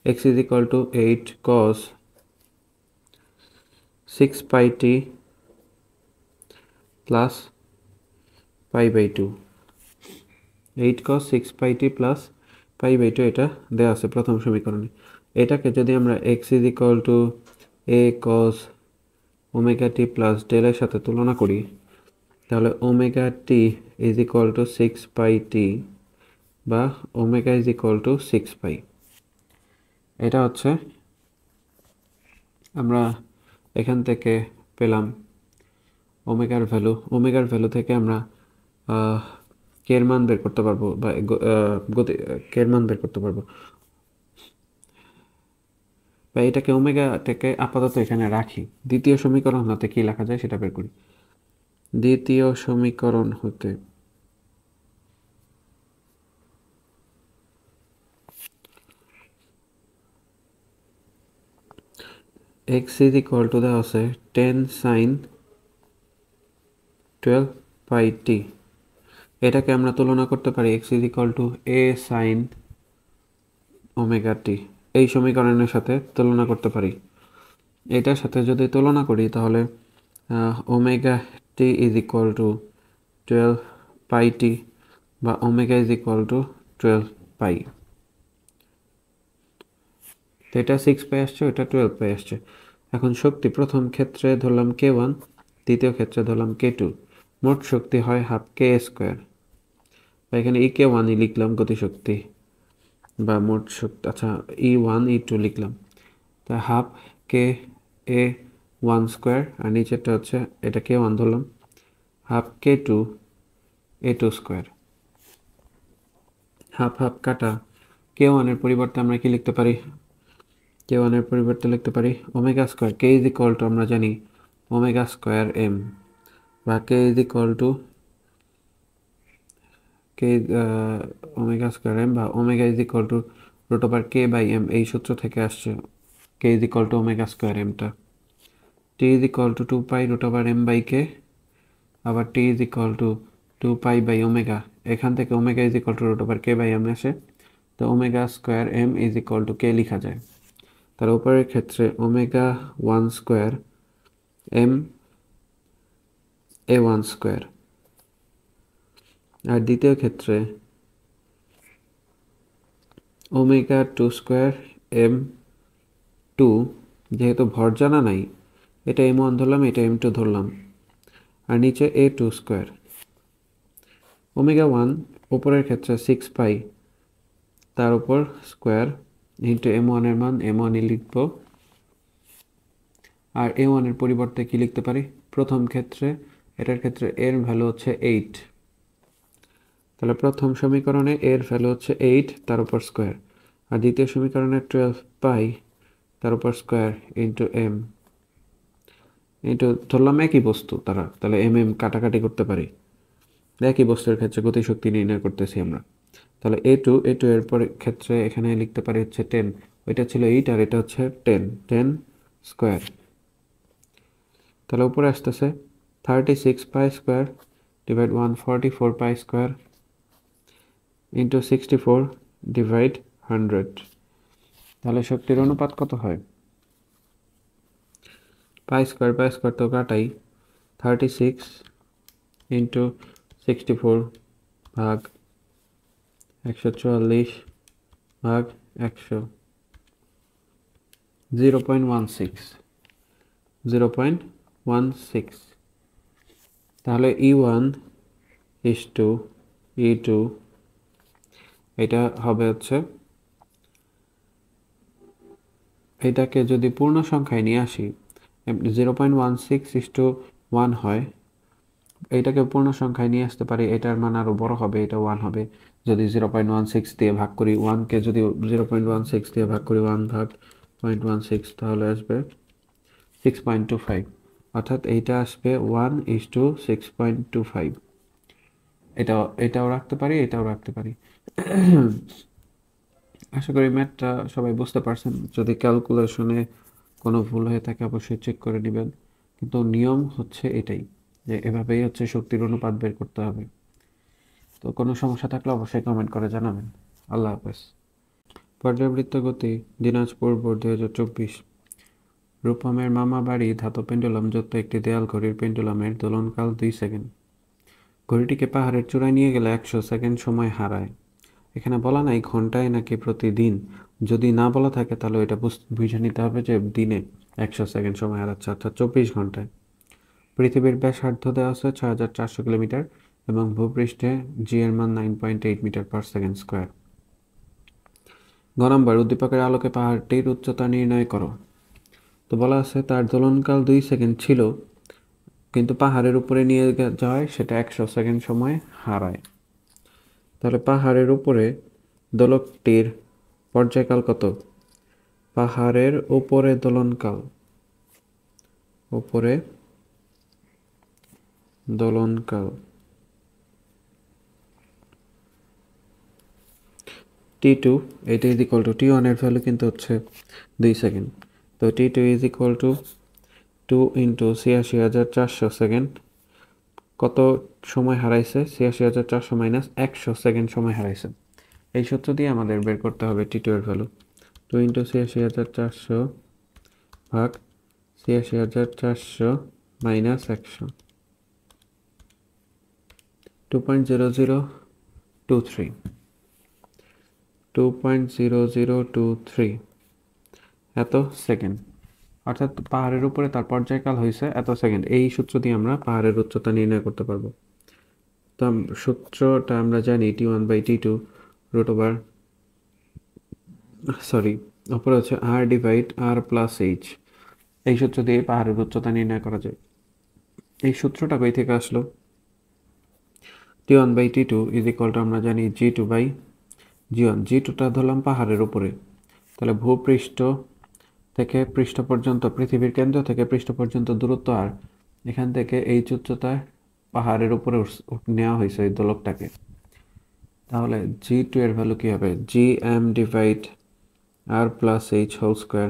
x = 8 cos 6πt plus π/2, 8 cos 6πt plus π/2 এটা দেওয়া আছে প্রথম সমীকরণে। এটাকে যদি আমরা x = a cos ωt plus del এর সাথে তুলনা করি তাহলে ωt = 6πt বা ω = 6π। এটা হচ্ছে আমরা এখান থেকে পেলাম ওমেগার ভ্যালু থেকে আমরা কে এর মান বের করতে পারবো বা গতি কে এর মান বের করতে পারবো, বা এটাকে ওমেগাটাকে আপাতত এখানে রাখি। দ্বিতীয় সমীকরণ হতে কি লেখা যায় সেটা বের করি। দ্বিতীয় সমীকরণ হতে x = দেওয়া আছে 10 sin 12πt, এটাকে আমরা তুলনা করতে পারি x = a sin ωt, এই সমীকরণের সাথে তুলনা করতে পারি। এটার সাথে যদি তুলনা করি তাহলে ωt = 12πt বা ω = 12π। তো এটা 6 পাই আসছে, ওটা 12 পাই আসছে। এখন শক্তি প্রথম ক্ষেত্রে ধরলাম k1, দ্বিতীয় ক্ষেত্রে ধরলাম k2, মোট শক্তি হয় হাফ কে স্কোয়ার। এখানে e1 লিখলাম গতিশক্তি বা মোট শক্তি, আচ্ছা e1 e2 লিখলাম, তা হাফ কে এ ওয়ান স্কোয়ার, আর নিচেরটা হচ্ছে এটা k1 ধরলাম, half k2 a2 square. Half half কাটা, k1 এর পরিবর্তে আমরা কি লিখতে পারি? k1 এর পরিবর্তে লিখতে পারি omega square, k is equal to আমরা জানি ওমেগা স্কোয়ার এম, বা k is equal to K omega square M, বা omega is equal to root over K by M, এই সূত্র থেকে আসছে K is equal to omega square এমটা। T is equal to 2 pi root over M by K, আবার T is equal to 2 pi by omega, এখান থেকে omega is equal to root over K by M আসে, তো omega square M is equal to K লেখা যায়। তার উপরের ক্ষেত্রে omega one square M A one square, আর দ্বিতীয় ক্ষেত্রে omega two square M two, যেহেতু ভর জানা নাই, এটা এম ওয়ান ধরলাম, এটা এম টু ধরলাম, আর নিচে এ টু স্কোয়ার। ওমেগা ওয়ান উপরের ক্ষেত্রে 6 পাই, তার উপর স্কোয়ার ইন্টু এম ওয়ানের মান এম ওয়ানই লিখব, আর এ ওয়ানের পরিবর্তে কি লিখতে পারি? প্রথম ক্ষেত্রে এটার ক্ষেত্রে এর ভ্যালু হচ্ছে 8, তাহলে প্রথম সমীকরণে এর ভ্যালু হচ্ছে 8 তার উপর স্কোয়ার, আর দ্বিতীয় সমীকরণে 12 পাই তার উপর স্কোয়ার ইন্টু এম, ইন্টু ধরলাম একই বস্তু তারা, তাহলে এম এম কাটাকাটি করতে পারি, একই বস্তুর ক্ষেত্রে গতিশক্তি নির্ণয় করতেছি আমরা। তাহলে এ টু এর পরে ক্ষেত্রে এখানে লিখতে পারি হচ্ছে 10, ওইটা ছিল 8 আর এটা হচ্ছে 10 স্কোয়ার। তাহলে উপরে আসতেছে 36 পাই স্কোয়ার ডিভাইড 144 পাই স্কোয়ার ইন্টু 64 ডিভাইড 100। তাহলে শক্তির অনুপাত কত হয়? পাই স্কোয়ার তো কাটাই, 36 ইন্টু 64 ভাগ 144 ভাগ 100, 0.16। তাহলে E1 ইস টু E2, এটা হবে হচ্ছে, এটাকে যদি পূর্ণ সংখ্যায় নিয়ে আসি 0.16:1 হয়, এইটাকে পূর্ণ সংখ্যায় নিয়ে আসতে পারি, এটার মান আরও বড় হবে, এটা 1 হবে। যদি 0.16 দিয়ে ভাগ করি, 1কে যদি 0.16 দিয়ে ভাগ করি 1 ভাগ 0.16, তাহলে আসবে 6.25, অর্থাৎ এইটা আসবে 1:6.25। এটাও রাখতে পারি, এটাও রাখতে পারি। আশা করি ম্যাথটা সবাই বুঝতে পারছেন। যদি ক্যালকুলেশনে কোনো ভুল হয়ে থাকে অবশ্যই চেক করে নেবেন, কিন্তু নিয়ম হচ্ছে এটাই, যে এভাবেই হচ্ছে শক্তির অনুপাত বের করতে হবে। তো কোনো সমস্যা থাকলে অবশ্যই কমেন্ট করে জানাবেন। আল্লাহ হাফেজ। পর্যাবৃত্ত গতি, দিনাজপুর বোর্ড 2024। রূপমের মামা বাড়ি ধাতব পেন্ডুলাম যুক্ত একটি দেয়াল ঘড়ির পেন্ডুলামের দোলনকাল 2 সেকেন্ড। ঘড়িটিকে পাহাড়ের চূড়ায় নিয়ে গেলে 100 সেকেন্ড সময় হারায়। এখানে বলা নাই ঘন্টায় নাকি প্রতিদিন, যদি না বলা থাকে তাহলে এটা বুঝে নিতে হবে যে দিনে 100 সেকেন্ড সময় হারাচ্ছে, অর্থাৎ 24 ঘন্টায়। পৃথিবীর ব্যাসার্ধ দেওয়া আছে 6400 কিলোমিটার এবং ভূপৃষ্ঠে জি এর মান 9.8 মিটার পার সেকেন্ড স্কোয়ার। গ নম্বর, উদ্দীপকের আলোকে পাহাড়টির উচ্চতা নির্ণয় করো। তো বলা আছে তার দোলনকাল 2 সেকেন্ড ছিল, কিন্তু পাহাড়ের উপরে নিয়ে যাওয়ায় সেটা 100 সেকেন্ড সময় হারায়। তাহলে পাহাড়ের উপরে দোলকটির পর্যায়কাল কত? পাহাড়ের উপরে দোলনকাল, উপরে দোলনকাল T2, এটা ইজ ইকুয়াল টু T1 এর ভ্যালু কিন্তু হচ্ছে 2 সেকেন্ড, তো T2 is equal to 2 into 86,400 second. কত সময় হারাইছে? 86,400 মাইনাস 100 সেকেন্ড সময় হারাইছে। এই সূত্র দিয়ে আমাদের বের করতে হবে T2 এর ভ্যালু। 2 ইন্টু 86,400 ভাগ 86,400 মাইনাস 100, 2.0023, এত সেকেন্ড, অর্থাৎ পাহাড়ের উপরে তার পর্যায়কাল হয়েছে এত সেকেন্ড। এই সূত্র দিয়ে আমরা পাহাড়ের উচ্চতা নির্ণয় করতে পারবো। তো সূত্রটা আমরা জানি T1/T2 রুট ওভার, সরি, উপরে হচ্ছে R/R+H। এই সূত্র দিয়ে পাহাড়ের উচ্চতা নির্ণয় করা যায়। এই সূত্রটা কই থেকে আসলো? T1/T2 ইজ ইকুয়াল টু আমরা জানি G2/G1। G2টা ধরলাম পাহাড়ের উপরে, তাহলে ভূপৃষ্ঠ থেকে পৃষ্ঠ পর্যন্ত, পৃথিবীর কেন্দ্র থেকে পৃষ্ঠ পর্যন্ত দূরত্ব আর, এখান থেকে এই উচ্চতায় পাহাড়ের উপরে নেওয়া হয়েছে এই দোলকটাকে। তাহলে G2 এর ভ্যালু কি হবে? Gm/R+H হোল স্কোয়ার,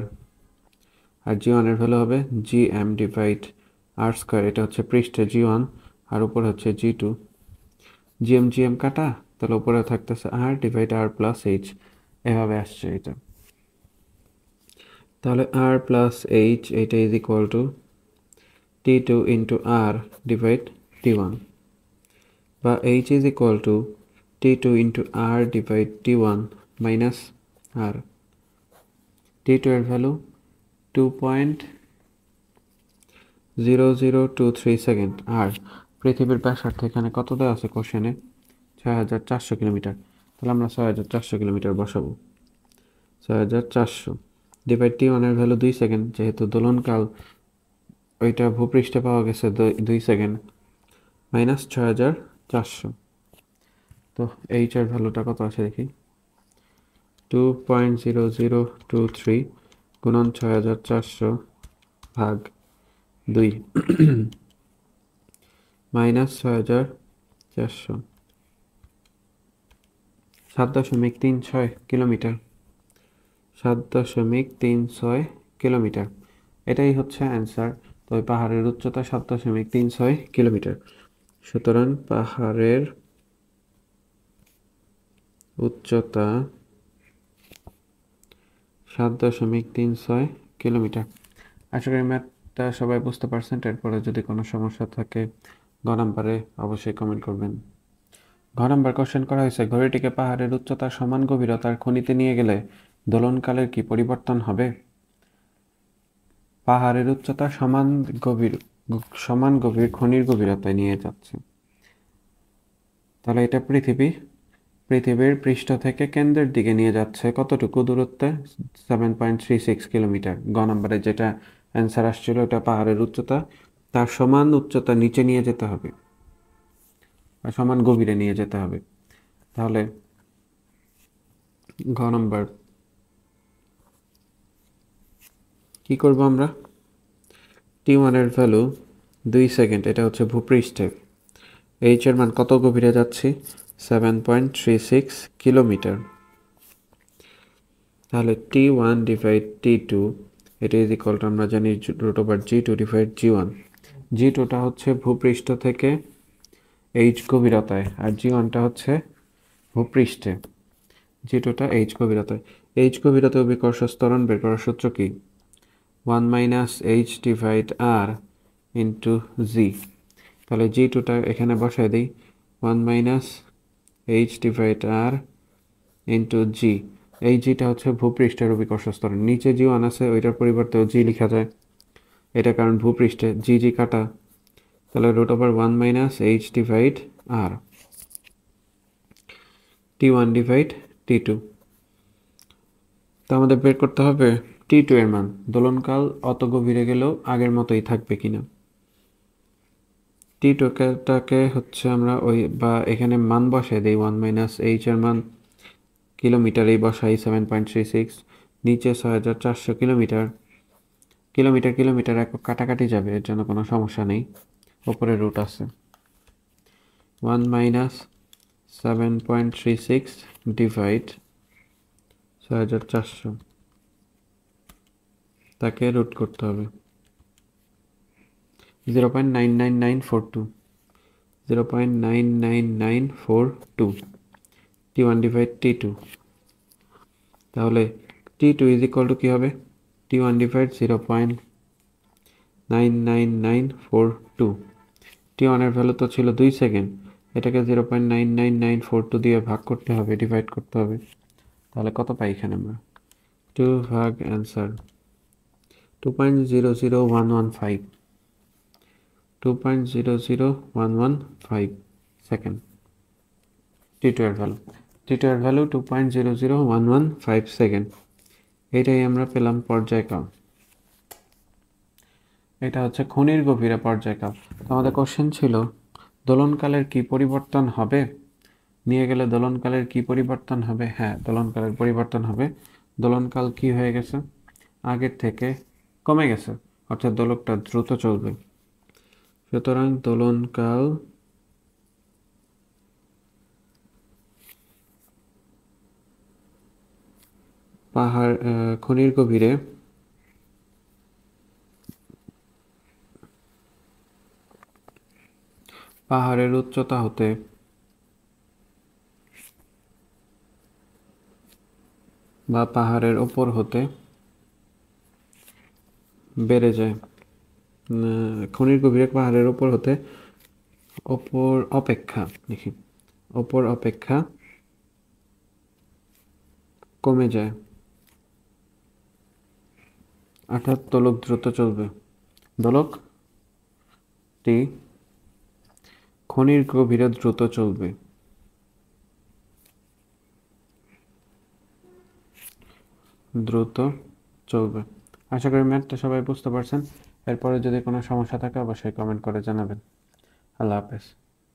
আর G1 এর ভ্যালু হবে Gm/R²। এটা হচ্ছে পৃষ্ঠে G1 আর উপরে হচ্ছে G2। GM কাটা, তাহলে উপরে থাকতেছে R/R+H। এভাবে আসছে এটা। তাহলে R+H এটা is equal two T2 into R/T1, বা H is equal two T2 into R/T1 minus R। T2 এর ভ্যালু 2.0023 সেকেন্ড। আর পৃথিবীর ব্যাসার্ধ এখানে কত দেওয়া আছে কোশ্চেনে? 6400 কিলোমিটার। তাহলে আমরা 6400 কিলোমিটার বসাবো। 6400 ডিভাইড T1 এর ভ্যালু 2 সেকেন্ড, যেহেতু দোলনকাল ওইটা ভূপৃষ্ঠে পাওয়া গেছে 2 সেকেন্ড, মাইনাস 6400। তো এইচ এর ভ্যালুটা কত আছে দেখি, 2.0023 গুণন 6400 ভাগ 2 মাইনাস 6400, 7.36 কিলোমিটার। 7.36 কিলোমিটার, এটাই হচ্ছে অ্যান্সার। তো ওই পাহাড়ের উচ্চতা 7.36 কিলোমিটার। সুতরাং পাহাড়ের উচ্চতা 7.36 কিলোমিটার। আশা করি ম্যাথটা সবাই বুঝতে পারছেন। এরপরে যদি কোনো সমস্যা থাকে গ নাম্বারে অবশ্যই কমেন্ট করবেন। ঘ নাম্বার কোশ্চেন করা হয়েছে, ঘড়িটিকে পাহাড়ের উচ্চতার সমান গভীরতার খনিতে নিয়ে গেলে দোলনকালের কি পরিবর্তন হবে? পাহাড়ের উচ্চতা সমান গভীর খনির গভীরতায় নিয়ে যাচ্ছে। তাহলে এটা পৃথিবীর পৃষ্ঠ থেকে কেন্দ্রের দিকে নিয়ে যাচ্ছে কতটুকু দূরত্বে? 7.36 কিলোমিটার। গ নম্বরে যেটা অ্যান্সার আসছিল এটা পাহাড়ের উচ্চতা তার সমান উচ্চতা নিচে নিয়ে যেতে হবে বা সমান গভীরে নিয়ে যেতে হবে। তাহলে ঘ নম্বর কি করব আমরা? T1 এর ভ্যালু 2 সেকেন্ড, এটা হচ্ছে ভূপৃষ্ঠে। এইচ এর মান কত গভীরে যাচ্ছি? 7.36 কিলোমিটার। তাহলে T1 ডিভাইড T2 এটা ইজ ইকুয়াল টু আমরা জানি root over G2 divide G1। G2টা হচ্ছে ভূপৃষ্ঠ থেকে H গভীরতায়, আর G1টা হচ্ছে ভূপৃষ্ঠে। G2টা H গভীরতায়। H গভীরতায় অভিকর্ষ ত্বরণ বের করার সূত্র কি? 1 minus H divide R into G। তাহলে G2টা এখানে বসায় দিই, 1 minus H divide R into G। এই জিটা হচ্ছে ভূপৃষ্ঠের অভিকর্ষ স্তর। নিচে G1 আছে, ওইটার পরিবর্তেও G লেখা যায়, এটা কারণ ভূপৃষ্ঠে। জি কাটা, তাহলে root over 1 minus H divide R, T1 divide T2। তো আমাদের বের করতে হবে T2 এর মান, দোলনকাল অত গভীরে গেলেও আগের মতোই থাকবে কিনা। T2টাকে হচ্ছে আমরা ওই বা এখানে মান বসাই দিই, 1 মাইনাস H এর মান কিলোমিটারেই বসাই 7.36, নিচে 6400 কিলোমিটার। কিলোমিটার এক কাটাকাটি যাবে, এর জন্য কোনো সমস্যা নেই, উপরে রুট আছে। 1 মাইনাস 7.36 ডিভাইড 6400, তাকে রুট করতে হবে। 0.99942, 0.99942 T1 ডিভাইড T2। তাহলে T2 ইজ ইকুয়াল টু কী হবে? T1 divide 0.99942। T1 এর ভ্যালু তো ছিল 2 সেকেন্ড, এটাকে 0.99942 দিয়ে ভাগ করতে হবে, ডিভাইড করতে হবে। তাহলে কত পাই এখানে আমরা? 2 ভাগ অ্যান্সার 2.00115 2.00115 সেকেন্ড T2 এর ভ্যালু T2 এর ভ্যালু 2.00115 সেকেন্ড। এটাই আমরা পেলাম পর্যায়কাল। এটা হচ্ছে খনির গভীরে পর্যায়কাল। আমাদের কোশ্চেন ছিল দোলনকালের কি পরিবর্তন হবে, নিয়ে গেলে দোলনকালের কি পরিবর্তন হবে। হ্যাঁ, দোলনকালের পরিবর্তন হবে। দোলনকাল কি হয়ে গেছে, আগের থেকে কমে গেছে, অর্থাৎ দোলকটা দ্রুত চলবে। সুতরাং দোলনকাল খনির গভীরে পাহাড়ের উচ্চতা হতে বা পাহাড়ের ওপর হতে বেড়ে যায়। খনির গভীরে পাহাড়ের ওপর হতে ওপর অপেক্ষা দেখি ওপর অপেক্ষা কমে যায়, অর্থাৎ দোলক দ্রুত চলবে। দোলকটি খনির গভীরে দ্রুত চলবে। আশা করি ম্যাথটা সবাই বুঝতে পারছেন। এরপরে যদি কোনো সমস্যা থাকে অবশ্যই কমেন্ট করে জানাবেন। আল্লাহ হাফেজ।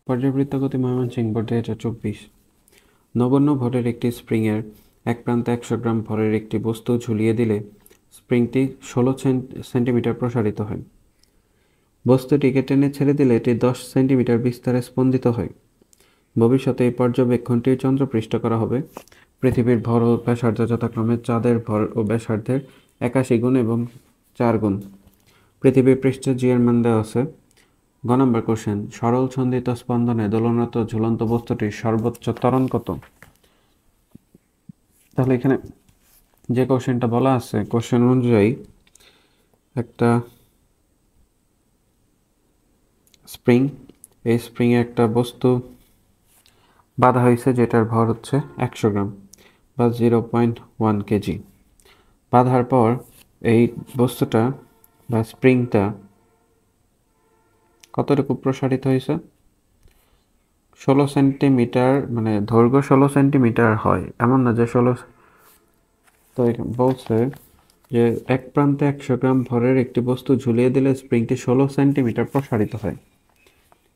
পর্যাবৃত্ত গতি ময়মনসিংহ বোর্ড 2024। নগণ্য ভরের একটি স্প্রিংয়ের এক প্রান্তে 100 গ্রাম ভরের একটি বস্তু ঝুলিয়ে দিলে স্প্রিংটি 16 সেন্টিমিটার প্রসারিত হয়। বস্তুটিকে টেনে ছেড়ে দিলে এটি 10 সেন্টিমিটার বিস্তারে স্পন্দিত হয়। ভবিষ্যতে এই পর্যবেক্ষণটি চন্দ্রপৃষ্ঠ করা হবে। পৃথিবীর ভর ও ব্যাসার্ধ যথাক্রমে চাঁদের ভর ও ব্যাসার্ধের 81 গুণ এবং 4 গুণ। পৃথিবীর পৃষ্ঠে জি এর মান দেওয়া আছে। গ নম্বর কোশ্চেন, সরল ছন্দিত স্পন্দনে দোলনরত ঝুলন্ত বস্তুটির সর্বোচ্চ ত্বরণ কত? তাহলে এখানে যে কোশ্চেনটা বলা আছে, কোশ্চেন অনুযায়ী একটা স্প্রিং, এই স্প্রিংয়ে একটা বস্তু বাঁধা হয়েছে যেটার ভর হচ্ছে 100 গ্রাম বা 0.1 কেজি। বাঁধার পর এই বস্তুটা বা স্প্রিংটা কতটুকু প্রসারিত হয়েছে? 16 সেন্টিমিটার, মানে দৈর্ঘ্য 16 সেন্টিমিটার হয়, এমন না যে 16। তো বলছে যে এক প্রান্তে 100 গ্রাম ভরের একটি বস্তু ঝুলিয়ে দিলে স্প্রিংটি 16 সেন্টিমিটার প্রসারিত হয়,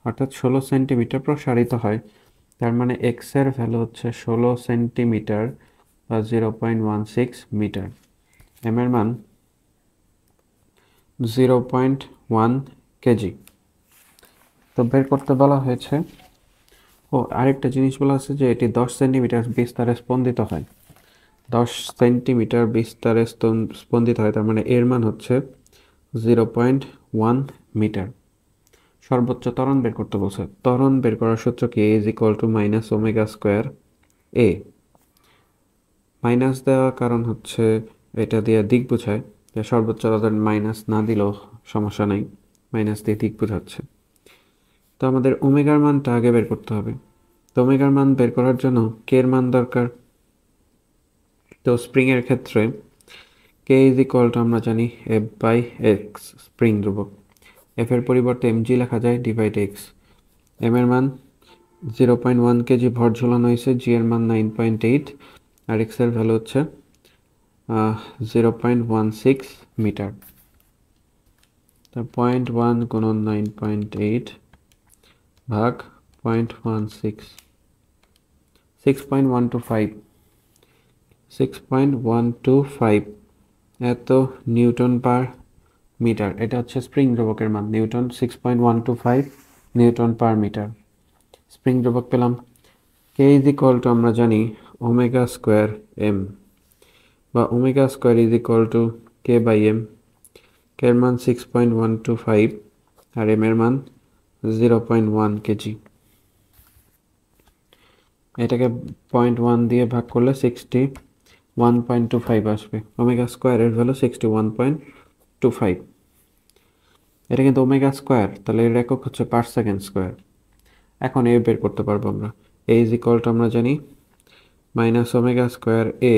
অর্থাৎ 16 সেন্টিমিটার প্রসারিত হয়। তার মানে এক্স এর ভ্যালু হচ্ছে 16 সেন্টিমিটার বা 0.16 মিটার। এম এর মান 0.1 কেজি। তো বের করতে বলা হয়েছে। ও আরেকটা জিনিস বলা আছে যে এটি 10 সেন্টিমিটার বিস্তারে স্পন্দিত হয়। 10 সেন্টিমিটার বিস্তারে স্পন্দিত হয়, তার মানে এর মান হচ্ছে 0.1 মিটার। সর্বোচ্চ ত্বরণ বের করতে বলছে। ত্বরণ বের করার সূত্র কি? Is equal two minus omega square A. Minus দেওয়া কারণ হচ্ছে এটা দিয়ে দিক বোঝায়, যে সর্বোচ্চ তাদের মাইনাস না দিলেও সমস্যা নাই, মাইনাস দিয়ে দিক বোঝাচ্ছে। তো আমাদের ওমেগার মানটা আগে বের করতে হবে। তো ওমেগার মান বের করার জন্য কে এর মান দরকার। তো স্প্রিংয়ের ক্ষেত্রে কে ইজ ইকুয়াল টু আমরা জানি এফ বাই এক্স, স্প্রিং ধ্রুবক। এফ এর পরিবর্তে এমজি লেখা যায় ডিভাইড এক্স। এম এর মান 0.1 কেজি ভর ঝুলানো হয়েছে, জি এর মান 9.8, আর এক্স এর ভ্যালু হচ্ছে 0.16 মিটার। তো 0.1 গুণন 9.8 ভাগ 0.16, 6.125 এত নিউটন পার মিটার। এটা হচ্ছে স্প্রিং ধ্রুবকের মান, newton. 6.125 newton per metre. Spring ধ্রুবক পেলাম। কে ইজ ইকুয়াল টু আমরা জানি ওমেগা স্কোয়ার এম, বা omega square is equal to K by M. K এর মান 6.125 আর এম এর মান 0.1 কেজি। এটাকে 0.1 দিয়ে ভাগ করলে 61.25 আসবে। ওমেগা স্কোয়ারের ভ্যালু 61.25। এটা কিন্তু ওমেগা স্কোয়ার, তাহলে এর একক হচ্ছে পার সেকেন্ড স্কোয়ার। এখন এ বের করতে পারবো আমরা। এ ইজ ইকুয়াল টু আমরা জানি মাইনাস ওমেগা স্কোয়ার এ।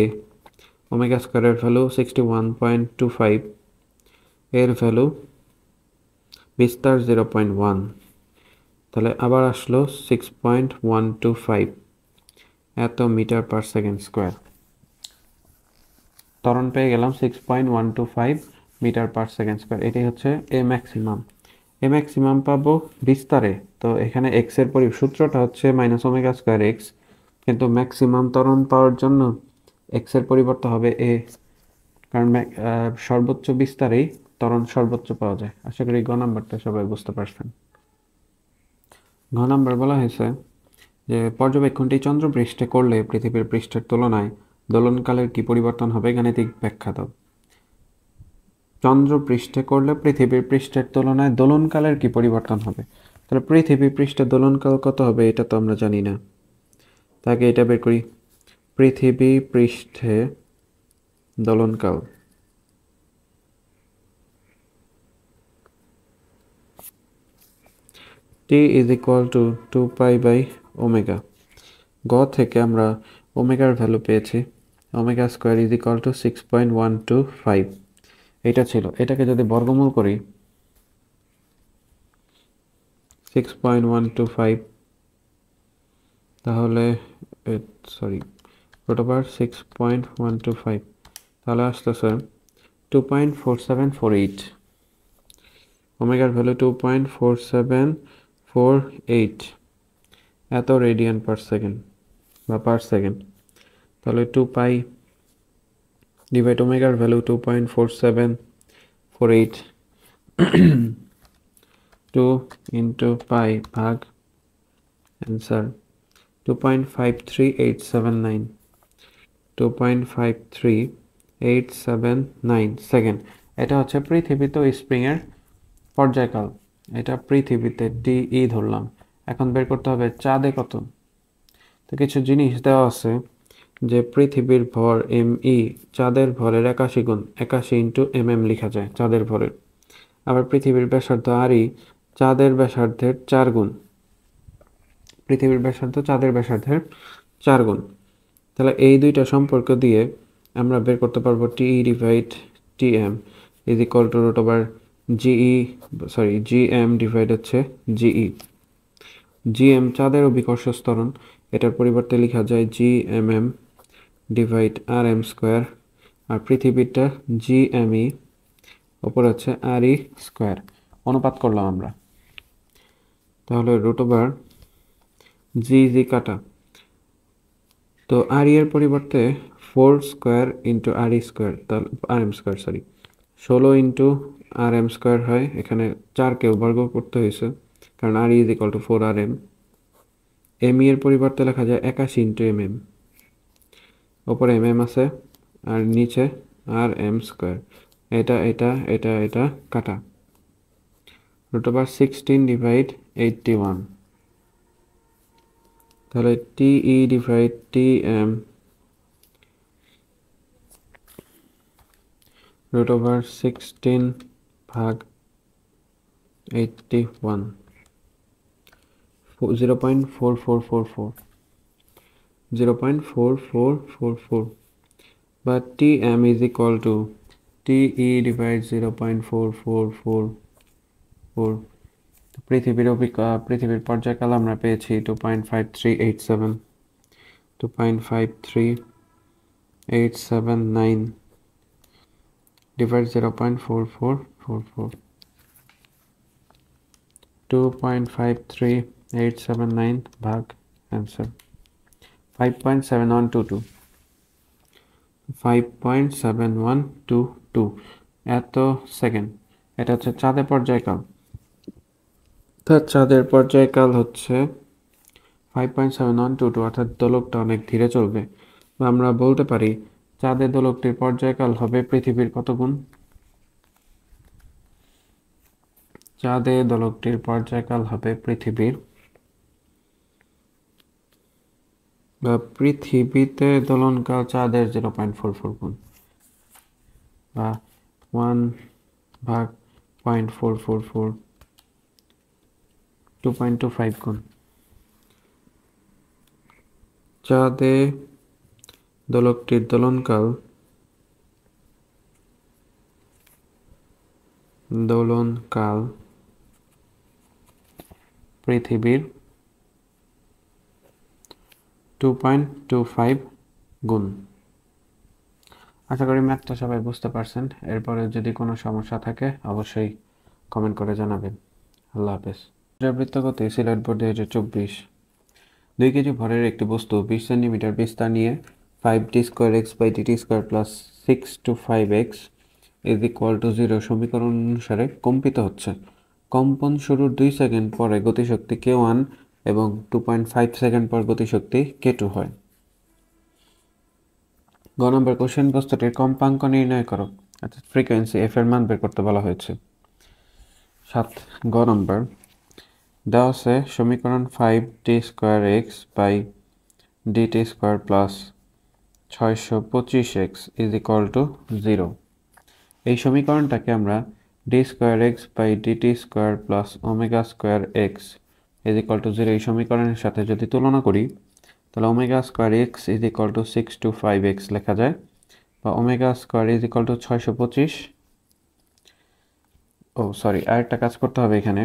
ওমেগা স্কোয়ারের ভ্যালু 61.25 এর ভ্যালু বিস্তার 0.1, তাহলে আবার আসলো 6.125 এত মিটার পার সেকেন্ড স্কোয়ার। ত্বরণ পেয়ে গেলাম 6.125 মিটার পার সেকেন্ড স্কোয়ার। এটাই হচ্ছে এ ম্যাক্সিমাম। এ ম্যাক্সিমাম পাবো বিস্তারে, তো এখানে এক্স এর সূত্রটা হচ্ছে মাইনাস ওমেগা স্কোয়ার এক্স, কিন্তু ম্যাক্সিমাম ত্বরণ পাওয়ার জন্য এক্স এর পরিবর্তে হবে এ, কারণ সর্বোচ্চ বিস্তারেই ত্বরণ সর্বোচ্চ পাওয়া যায়। আশা করি গ নাম্বারটা সবাই বুঝতে পারছেন। ঘ নাম্বার বলা হয়েছে যে পর্যবেক্ষণটি চন্দ্রপৃষ্ঠে করলে পৃথিবীর পৃষ্ঠের তুলনায় দোলনকালের কি পরিবর্তন হবে, গাণিতিক ব্যাখ্যা দাও। চন্দ্রপৃষ্ঠে করলে পৃথিবীর পৃষ্ঠের তুলনায় দোলনকালের কি পরিবর্তন হবে, তাহলে পৃথিবী পৃষ্ঠে দোলনকাল কত হবে এটা তো আমরা জানি না, তাকে এটা বের করি। পৃথিবী পৃষ্ঠে দোলনকাল টি ইজ ইকুয়াল টু 2π/ওমেগা। গ থেকে আমরা ওমেগার ভ্যালু পেয়েছি, omega square is equal two 6.125। এটা ছিল, এটাকে যদি বর্গমূল করি 6.125, তাহলে √6.125, তাহলে আসতেছে 2.4748। ওমেগার ভ্যালু 2.4748 এত রেডিয়ান পার সেকেন্ড বা পার সেকেন্ড। তাহলে 2π ডিভাইড ওমেগার ভ্যালু 2.4748, 2 ইন্টু পাই ভাগ অ্যান্সার 2.53879, 2.53879 সেকেন্ড। এটা হচ্ছে পৃথিবীতে স্প্রিংয়ের পর্যায়কাল, এটা পৃথিবীতে টিই ধরলাম। এখন বের করতে হবে চাঁদে কত। তো কিছু জিনিস দেওয়া আছে যে পৃথিবীর ভর mE, চাঁদের ভরের 81 গুণ, 81 ইন্টু mm লেখা যায় চাঁদের ভরের। আবার পৃথিবীর ব্যাসার্ধ RE চাঁদের ব্যাসার্ধের 4 গুণ, পৃথিবীর ব্যাসার্ধ চাঁদের ব্যাসার্ধের 4 গুণ। তাহলে এই দুইটা সম্পর্ক দিয়ে আমরা বের করতে পারবো TE divide TM is equal to GM divide হচ্ছে জিই। জিএম চাঁদের অভিকর্ষ ত্বরণ, এটার পরিবর্তে লেখা যায় GMM divide R M square, আর পৃথিবীটা জিএমই, ওপর হচ্ছে RE স্কোয়ার। অনুপাত করলাম আমরা, তাহলে √জি কাটা, তো RE এর পরিবর্তে 4 স্কোয়ার ইন্টু RE স্কোয়ার, তাহলে RM square 16 into RM square হয়, এখানে 4কেও বর্গ করতে হয়েছে কারণ RE is equal two 4RM। ME এর পরিবর্তে লেখা যায় 81 ইন্টু MM, ওপরে MM আছে আর নিচে RM স্কোয়ার। এটা এটা এটা এটা কাটা, √16 ডিভাইড 81, তাহলে TE ডিভাইড TM √16 ভাগ 81, 0.4444, 0.4444, বা TM is equal to TE divide 0.4444। পৃথিবীর পর্যায়কাল আমরা পেয়েছি 2.5387, 2.53879 ডিভাইড 0.4444, 2.53879 ভাগ অ্যান্সার 5.7122, 5.7122 এত সেকেন্ড। এটা হচ্ছে চাঁদের পর্যায়কাল। চাঁদের পর্যায়কাল হচ্ছে 5.7122, অর্থাৎ দোলকটা অনেক ধীরে চলবে। আমরা বলতে পারি চাঁদের দোলকটির পর্যায়কাল হবে পৃথিবীর কত গুণ? চাঁদের দোলকটির পর্যায়কাল হবে পৃথিবীতে দোলনকাল চাঁদের 0.44 গুণ, বা 1/0.444, 2.25 গুণ। চাঁদে দোলকটির দোলনকাল দোলনকাল পৃথিবীর 2.25 গুণ। আশা করি ম্যাথটা সবাই বুঝতে পারছেন। এরপরে যদি কোনো সমস্যা থাকে অবশ্যই কমেন্ট করে জানাবেন। আল্লাহ হাফেজ। বৃত্তগতি সিলেট বোর্ড 2024। 2 কেজি ভরের একটি বস্তু 20 সেন্টিমিটার বিস্তার নিয়ে 5t²x/dt² + 6 to 5x = 0 সমীকরণ অনুসারে কম্পিত হচ্ছে। কম্পন শুরুর 2 সেকেন্ড পরে গতিশক্তি k1 এবং 2.5 সেকেন্ড পর গতিশক্তি k2 হয়। গ নম্বর কোশ্চেন বস্তুটির কম্পাঙ্ক নির্ণয় করো, অর্থাৎ ফ্রিকোয়েন্সি f এর মান বের করতে বলা হয়েছে। 7 গ নম্বর দেওয়া আছে সমীকরণ 5t²x/dt² + 625x = 0। এই সমীকরণটাকে আমরা d²x/dt² + ω² x = 0 এই সমীকরণের সাথে যদি তুলনা করি তাহলে ω² x = 6 to 5x লেখা যায়, বা ω² = 625। আরেকটা কাজ করতে হবে, এখানে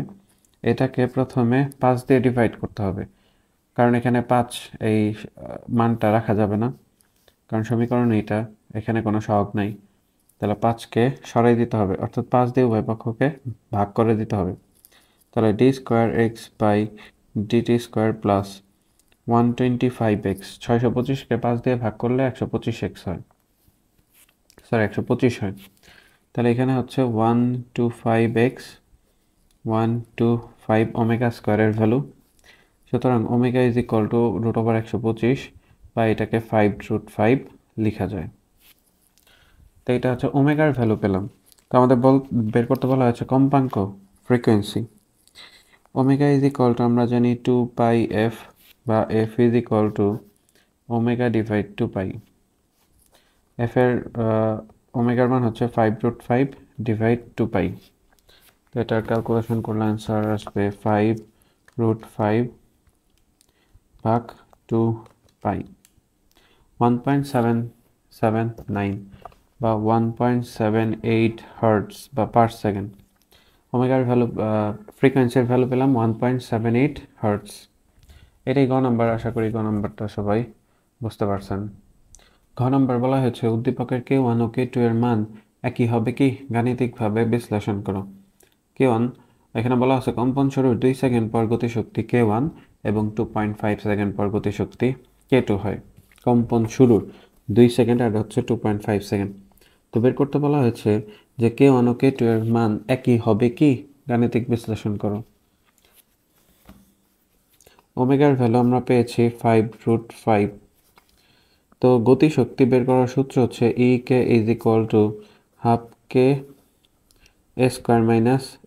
এটাকে প্রথমে 5 দিয়ে ডিভাইড করতে হবে, কারণ এখানে 5 এই মানটা রাখা যাবে না, কারণ সমীকরণ এইটা, এখানে কোনো সহগ নাই। তাহলে 5কে সরাই দিতে হবে, অর্থাৎ 5 দিয়ে উভয় পক্ষকে ভাগ করে দিতে হবে। তাহলে d²x/dt² + 125x 625কে 5 দিয়ে ভাগ করলে 125x হয়, 125 হয়। তাহলে এখানে হচ্ছে 125x 125 ω² এর ভ্যালু। সুতরাং ω = √125, বা এটাকে 5√5 লেখা যায়। তো এটা হচ্ছে ওমেগার ভ্যালু পেলাম। তো আমাদের বের করতে বলা হয়েছে কম্পাঙ্ক ফ্রিকোয়েন্সি। ওমেগা আমরা জানি 2πf, বা f = ω/2π। f এর ওমেগার মান হচ্ছে 5√5 / 2π। তো এটার ক্যালকুলেশন করলে অ্যান্সার আসবে 5√5 ভাগ 2π, 1.779 বা 1.78 হার্টজ বা পার সেকেন্ড। ওমেগার ভ্যালু ফ্রিকোয়েন্সির ভ্যালু পেলাম 1.78 হার্টজ। এটাই গ নম্বর। আশা করি গ নম্বরটা সবাই বুঝতে পারছেন। ঘ নম্বর বলা হয়েছে উদ্দীপকের k1 ও k2 এর মান একই হবে কি, গাণিতিকভাবে বিশ্লেষণ করো। k1 এখানে বলা আছে কম্পন শুরুর 2 সেকেন্ড পর গতিশক্তি k1 এবং 2.5 সেকেন্ড পর গতিশক্তি k2 হয়। কম্পন শুরুর 2 সেকেন্ড আর হচ্ছে 2.5 সেকেন্ড। তো বের করতে বলা হয়েছে যে k1 ও k2 এর মান একই হবে কি, গাণিতিক বিশ্লেষণ করো। ওমেগার ভ্যালু আমরা পেয়েছি 5√5। তো গতিশক্তি বের করার সূত্র হচ্ছে E(k) = ½ k²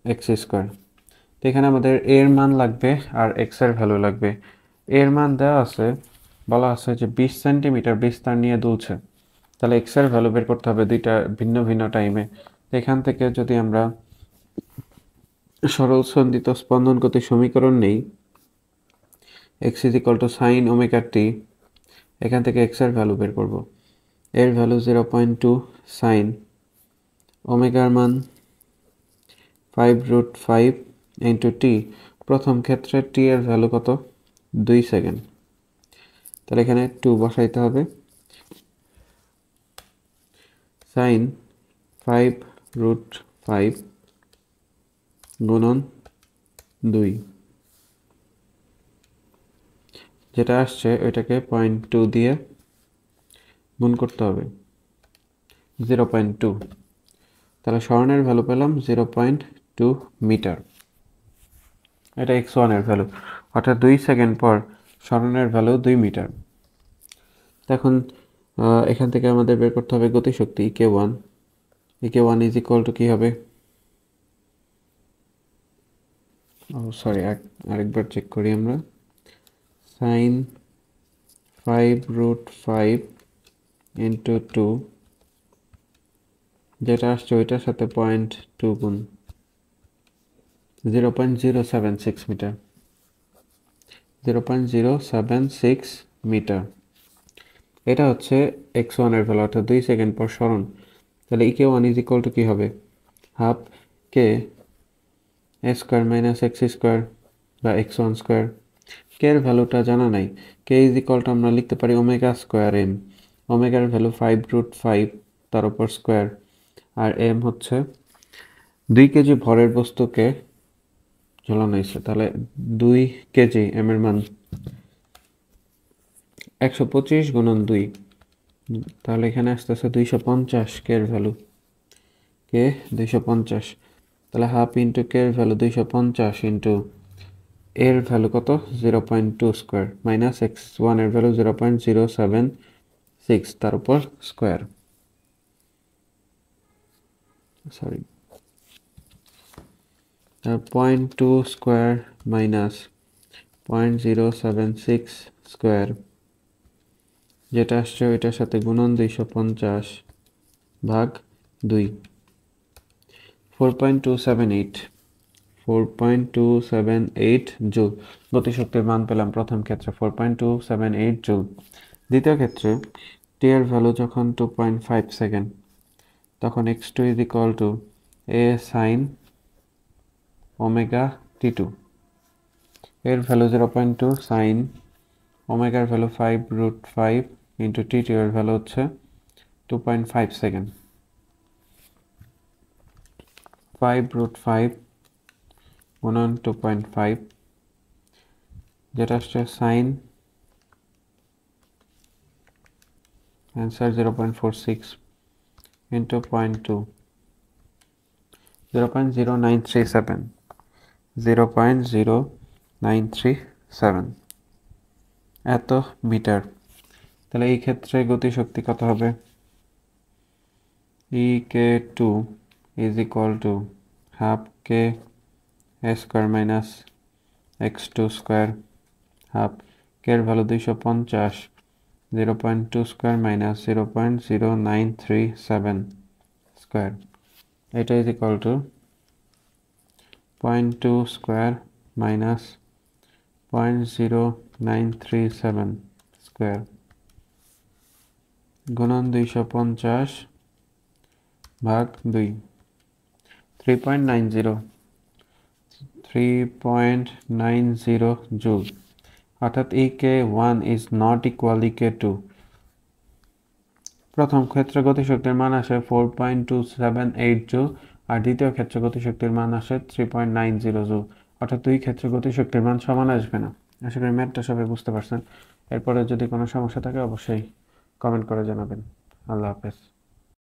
- x²। তো এখানে আমাদের এর মান লাগবে আর x এর ভ্যালু লাগবে। এর মান দেওয়া আছে, বলা আছে যে 20 সেন্টিমিটার বিস্তার নিয়ে দুলছে। তাহলে x এর ভ্যালু বের করতে হবে দুইটা ভিন্ন ভিন্ন টাইমে। এখান থেকে যদি আমরা সরল সন্দিত স্পন্দন গতির সমীকরণ নেই, x = sin ωt, এখান থেকে x এর ভ্যালু বের করব। এর ভ্যালু 0.2 sin ওমেগার মান 5√5 × t। প্রথম ক্ষেত্রে t এর ভ্যালু কত, 2 সেকেন্ড। তাহলে এখানে 2 বসাইতে হবে। sin 5√5 গুণন 2, যেটা আসছে ওইটাকে 0.2 দিয়ে গুণ করতে হবে, 0.2। তাহলে স্মরণের ভ্যালু পেলাম 0.2 মিটার। এটা x1 এর ভ্যালু, অর্থাৎ 2 সেকেন্ড পর স্মরণের ভ্যালু 2 মিটার। এখন এখান থেকে আমাদের বের করতে হবে গতিশক্তি k1। k1 = কি হবে, আরেকবার চেক করি আমরা। sin 5√5 × 2, যেটা আসছে ওইটার সাথে 0.2 গুণ, 0.076 মিটার, 0.076 মিটার। এটা হচ্ছে x1 এর ভ্যালু, অর্থাৎ 2 সেকেন্ড পর স্মরণ। তাহলে k1 = কি হবে, ½ কে A square minus x square বা এক্স ওয়ান স্কোয়ার। কে এর ভ্যালুটা জানা নাই। কে ইজ ইকুয়াল টু আমরা লিখতে পারি ওমেগা স্কোয়ার এম। ওমেগার ভ্যালু 5√5 তার উপর স্কোয়ার, আর এম হচ্ছে 2 কেজি ভরের বস্তুকে ঝোলানো হয়েছে, তাহলে 2 কেজি এম এর মান 125 গুণন 2, তাহলে এখানে আসতেছে 250 কে এর ভ্যালু। কে 250, তাহলে হাফ ইন্টু কে এর ভ্যালু 250 ইন্টু এর ভ্যালু কত 0.2 স্কোয়ার মাইনাস এক্স ওয়ান এর ভ্যালু 0.076 তার উপর square, sorry 0.2 square minus 0.076 square, যেটা আসছে ওইটার সাথে গুণন 250 ভাগ 2, 4.278 4.278 জুল গতিশক্তির মান পেলাম প্রথম ক্ষেত্রে 4.278 জুল। দ্বিতীয় ক্ষেত্রে টি এর ভ্যালু যখন 2.5 সেকেন্ড, তখন x2 is equal to a sine omega t2, এর ভ্যালু 0.2 সাইন ওমেগার ভ্যালু 5√5 ইন্টু t2 এর ভ্যালু হচ্ছে 2.5 সেকেন্ড, 5√5 গুণন 2.5, যেটা আসছে সাইন অ্যান্সার 0.46 ইন্টু 0.2 0.0937 0.0937 এত মিটার। তাহলে এই ক্ষেত্রে গতিশক্তি কত হবে? ek2 is equal to half k a square minus x2 square, half k এর ভ্যালু 250, 0.2 স্কোয়ার মাইনাস 0.0937 স্কোয়ার, এটা is equal two 0.2 square minus 0.0937 square গুণন 250 ভাগ 2, 3.90 জুল, অর্থাৎ ek1 is not equal ek2। প্রথম ক্ষেত্রে গতিশক্তির মান আসে 4.278 জুল, আর দ্বিতীয় ক্ষেত্রে গতিশক্তির মান আসে 3.90 জুল, অর্থাৎ দুই ক্ষেত্রে গতিশক্তির মান সমান আসবে না। আশা করি ম্যাথটা সবাই বুঝতে পারছেন। এরপরে যদি কোনো সমস্যা থাকে অবশ্যই কমেন্ট করে জানাবেন। আল্লাহ হাফেজ।